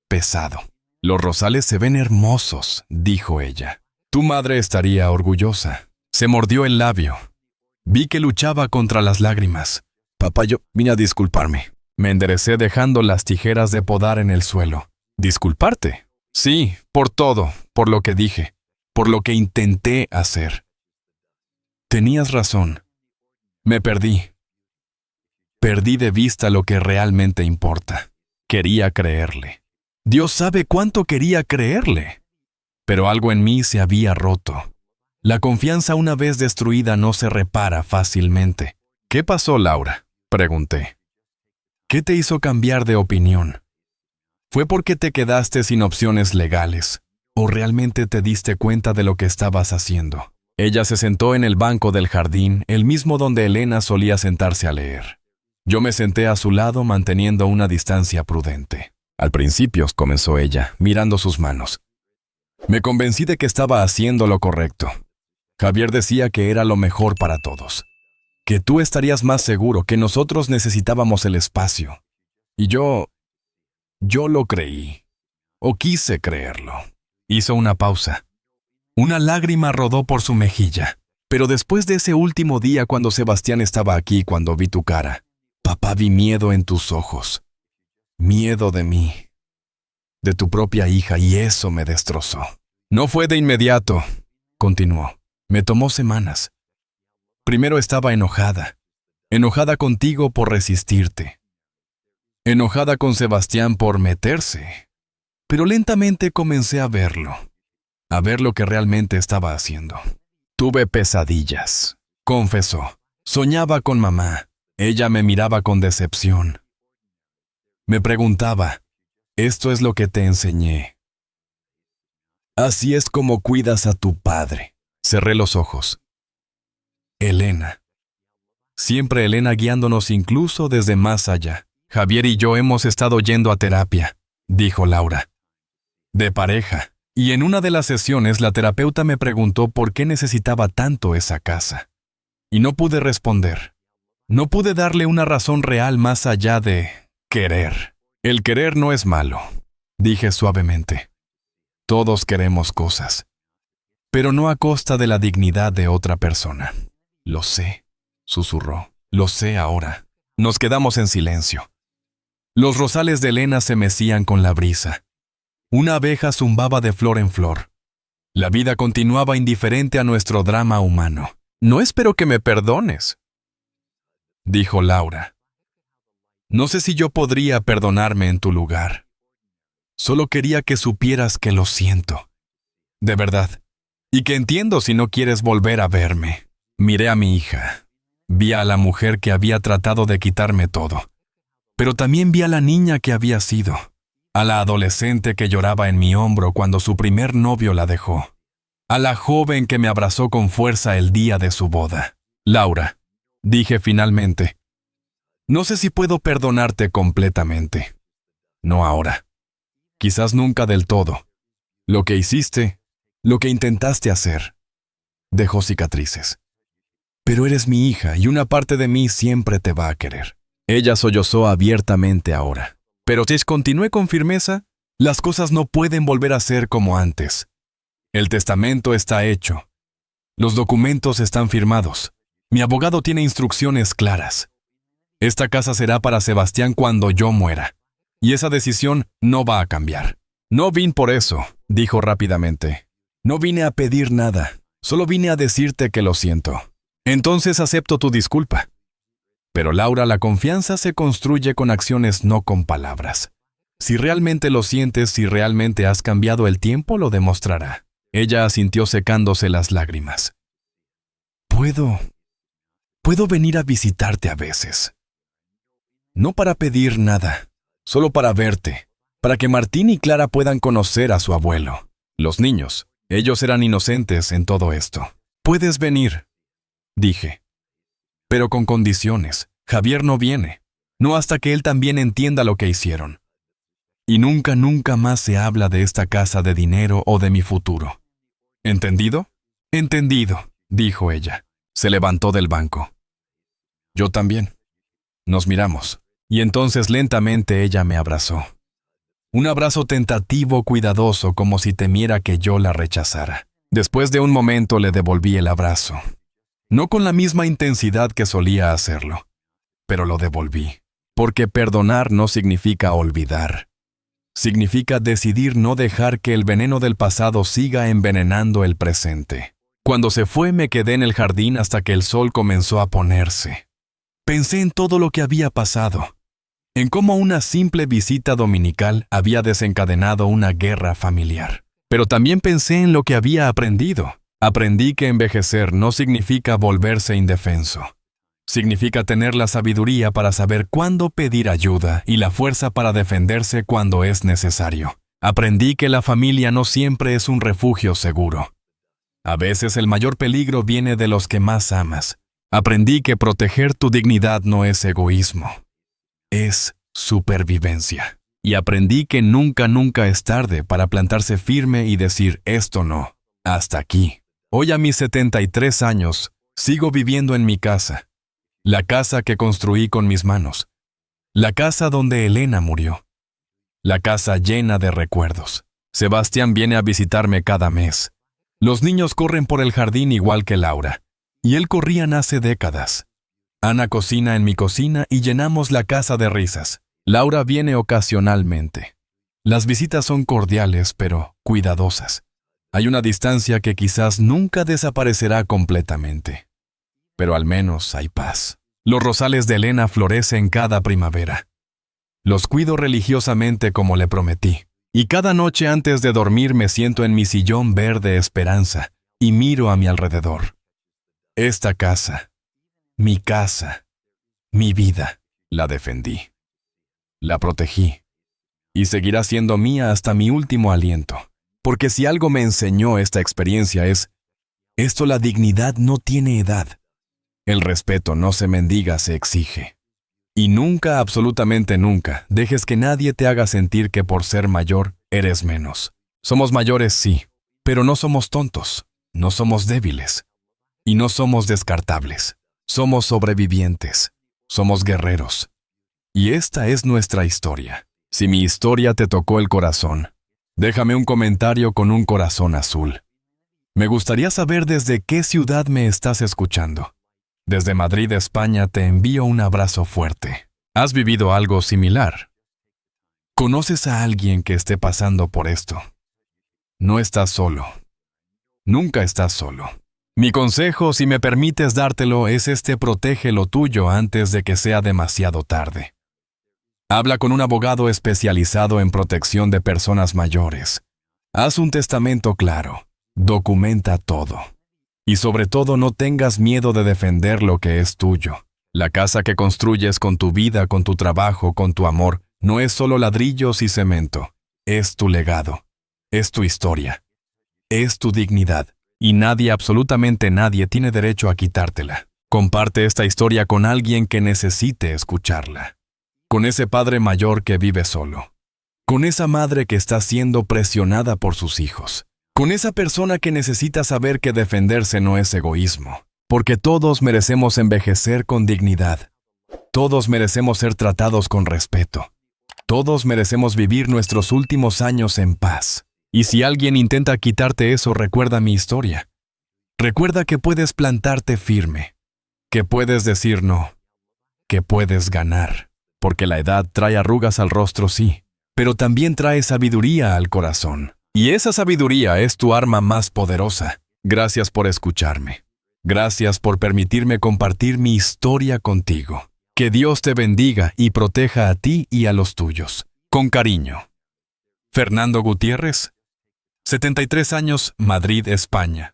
Pesado. «Los rosales se ven hermosos», dijo ella. «Tu madre estaría orgullosa». Se mordió el labio. Vi que luchaba contra las lágrimas. Papá, yo vine a disculparme. Me enderecé dejando las tijeras de podar en el suelo. ¿Disculparte? Sí, por todo, por lo que dije, por lo que intenté hacer. Tenías razón. Me perdí. Perdí de vista lo que realmente importa. Quería creerle. Dios sabe cuánto quería creerle. Pero algo en mí se había roto. La confianza una vez destruida no se repara fácilmente. ¿Qué pasó, Laura?, pregunté. ¿Qué te hizo cambiar de opinión? ¿Fue porque te quedaste sin opciones legales? ¿O realmente te diste cuenta de lo que estabas haciendo? Ella se sentó en el banco del jardín, el mismo donde Elena solía sentarse a leer. Yo me senté a su lado manteniendo una distancia prudente. Al principio, comenzó ella, mirando sus manos. Me convencí de que estaba haciendo lo correcto. Javier decía que era lo mejor para todos. Que tú estarías más seguro, que nosotros necesitábamos el espacio. Y yo lo creí. O quise creerlo. Hizo una pausa. Una lágrima rodó por su mejilla. Pero después de ese último día cuando Sebastián estaba aquí, cuando vi tu cara, papá, vi miedo en tus ojos. Miedo de mí. De tu propia hija, y eso me destrozó. No fue de inmediato, continuó. Me tomó semanas. Primero estaba enojada. Enojada contigo por resistirte. Enojada con Sebastián por meterse. Pero lentamente comencé a verlo. A ver lo que realmente estaba haciendo. Tuve pesadillas, confesó. Soñaba con mamá. Ella me miraba con decepción. Me preguntaba, ¿esto es lo que te enseñé? Así es como cuidas a tu padre. Cerré los ojos. Elena. Siempre Elena guiándonos incluso desde más allá. Javier y yo hemos estado yendo a terapia, dijo Laura. De pareja. Y en una de las sesiones la terapeuta me preguntó por qué necesitaba tanto esa casa. Y no pude responder. No pude darle una razón real más allá de querer. El querer no es malo, dije suavemente. Todos queremos cosas, pero no a costa de la dignidad de otra persona. Lo sé, susurró. Lo sé ahora. Nos quedamos en silencio. Los rosales de Elena se mecían con la brisa. Una abeja zumbaba de flor en flor. La vida continuaba indiferente a nuestro drama humano. No espero que me perdones, dijo Laura. No sé si yo podría perdonarme en tu lugar. Solo quería que supieras que lo siento. De verdad. Y que entiendo si no quieres volver a verme. Miré a mi hija. Vi a la mujer que había tratado de quitarme todo. Pero también vi a la niña que había sido. A la adolescente que lloraba en mi hombro cuando su primer novio la dejó. A la joven que me abrazó con fuerza el día de su boda. Laura, dije finalmente, no sé si puedo perdonarte completamente. No ahora. Quizás nunca del todo. Lo que hiciste, lo que intentaste hacer, dejó cicatrices. Pero eres mi hija y una parte de mí siempre te va a querer. Ella sollozó abiertamente ahora. Pero si continué con firmeza, las cosas no pueden volver a ser como antes. El testamento está hecho. Los documentos están firmados. Mi abogado tiene instrucciones claras. Esta casa será para Sebastián cuando yo muera. Y esa decisión no va a cambiar. No vine por eso, dijo rápidamente. No vine a pedir nada. Solo vine a decirte que lo siento. Entonces acepto tu disculpa. Pero Laura, la confianza se construye con acciones, no con palabras. Si realmente lo sientes, si realmente has cambiado, el tiempo lo demostrará. Ella asintió secándose las lágrimas. Puedo venir a visitarte a veces. No para pedir nada, solo para verte, para que Martín y Clara puedan conocer a su abuelo. Los niños, ellos eran inocentes en todo esto. Puedes venir, dije. Pero con condiciones. Javier no viene. No hasta que él también entienda lo que hicieron. Y nunca más se habla de esta casa, de dinero o de mi futuro. ¿Entendido? Entendido, dijo ella. Se levantó del banco. Yo también. Nos miramos. Y entonces lentamente ella me abrazó. Un abrazo tentativo, cuidadoso, como si temiera que yo la rechazara. Después de un momento le devolví el abrazo. No con la misma intensidad que solía hacerlo, pero lo devolví. Porque perdonar no significa olvidar. Significa decidir no dejar que el veneno del pasado siga envenenando el presente. Cuando se fue me quedé en el jardín hasta que el sol comenzó a ponerse. Pensé en todo lo que había pasado, en cómo una simple visita dominical había desencadenado una guerra familiar. Pero también pensé en lo que había aprendido. Aprendí que envejecer no significa volverse indefenso. Significa tener la sabiduría para saber cuándo pedir ayuda y la fuerza para defenderse cuando es necesario. Aprendí que la familia no siempre es un refugio seguro. A veces el mayor peligro viene de los que más amas. Aprendí que proteger tu dignidad no es egoísmo, es supervivencia. Y aprendí que nunca es tarde para plantarse firme y decir esto no, hasta aquí. Hoy a mis 73 años, sigo viviendo en mi casa. La casa que construí con mis manos. La casa donde Elena murió. La casa llena de recuerdos. Sebastián viene a visitarme cada mes. Los niños corren por el jardín igual que Laura. Y él corrían hace décadas. Ana cocina en mi cocina y llenamos la casa de risas. Laura viene ocasionalmente. Las visitas son cordiales, pero cuidadosas. Hay una distancia que quizás nunca desaparecerá completamente. Pero al menos hay paz. Los rosales de Elena florecen cada primavera. Los cuido religiosamente como le prometí. Y cada noche antes de dormir me siento en mi sillón verde esperanza y miro a mi alrededor. Esta casa, mi vida, la defendí. La protegí. Y seguirá siendo mía hasta mi último aliento. Porque si algo me enseñó esta experiencia es, la dignidad no tiene edad. El respeto no se mendiga, se exige. Y nunca, absolutamente nunca, dejes que nadie te haga sentir que por ser mayor, eres menos. Somos mayores, sí, pero no somos tontos, no somos débiles. Y no somos descartables. Somos sobrevivientes, somos guerreros. Y esta es nuestra historia. Si mi historia te tocó el corazón, déjame un comentario con un corazón azul. Me gustaría saber desde qué ciudad me estás escuchando. Desde Madrid, España, te envío un abrazo fuerte. ¿Has vivido algo similar? ¿Conoces a alguien que esté pasando por esto? No estás solo. Nunca estás solo. Mi consejo, si me permites dártelo, es protege lo tuyo antes de que sea demasiado tarde. Habla con un abogado especializado en protección de personas mayores. Haz un testamento claro. Documenta todo. Y sobre todo no tengas miedo de defender lo que es tuyo. La casa que construyes con tu vida, con tu trabajo, con tu amor, no es solo ladrillos y cemento. Es tu legado. Es tu historia. Es tu dignidad. Y nadie, absolutamente nadie, tiene derecho a quitártela. Comparte esta historia con alguien que necesite escucharla. Con ese padre mayor que vive solo. Con esa madre que está siendo presionada por sus hijos. Con esa persona que necesita saber que defenderse no es egoísmo. Porque todos merecemos envejecer con dignidad. Todos merecemos ser tratados con respeto. Todos merecemos vivir nuestros últimos años en paz. Y si alguien intenta quitarte eso, recuerda mi historia. Recuerda que puedes plantarte firme, que puedes decir no, que puedes ganar. Porque la edad trae arrugas al rostro, sí, pero también trae sabiduría al corazón. Y esa sabiduría es tu arma más poderosa. Gracias por escucharme. Gracias por permitirme compartir mi historia contigo. Que Dios te bendiga y proteja a ti y a los tuyos. Con cariño. Fernando Gutiérrez, 73 años, Madrid, España.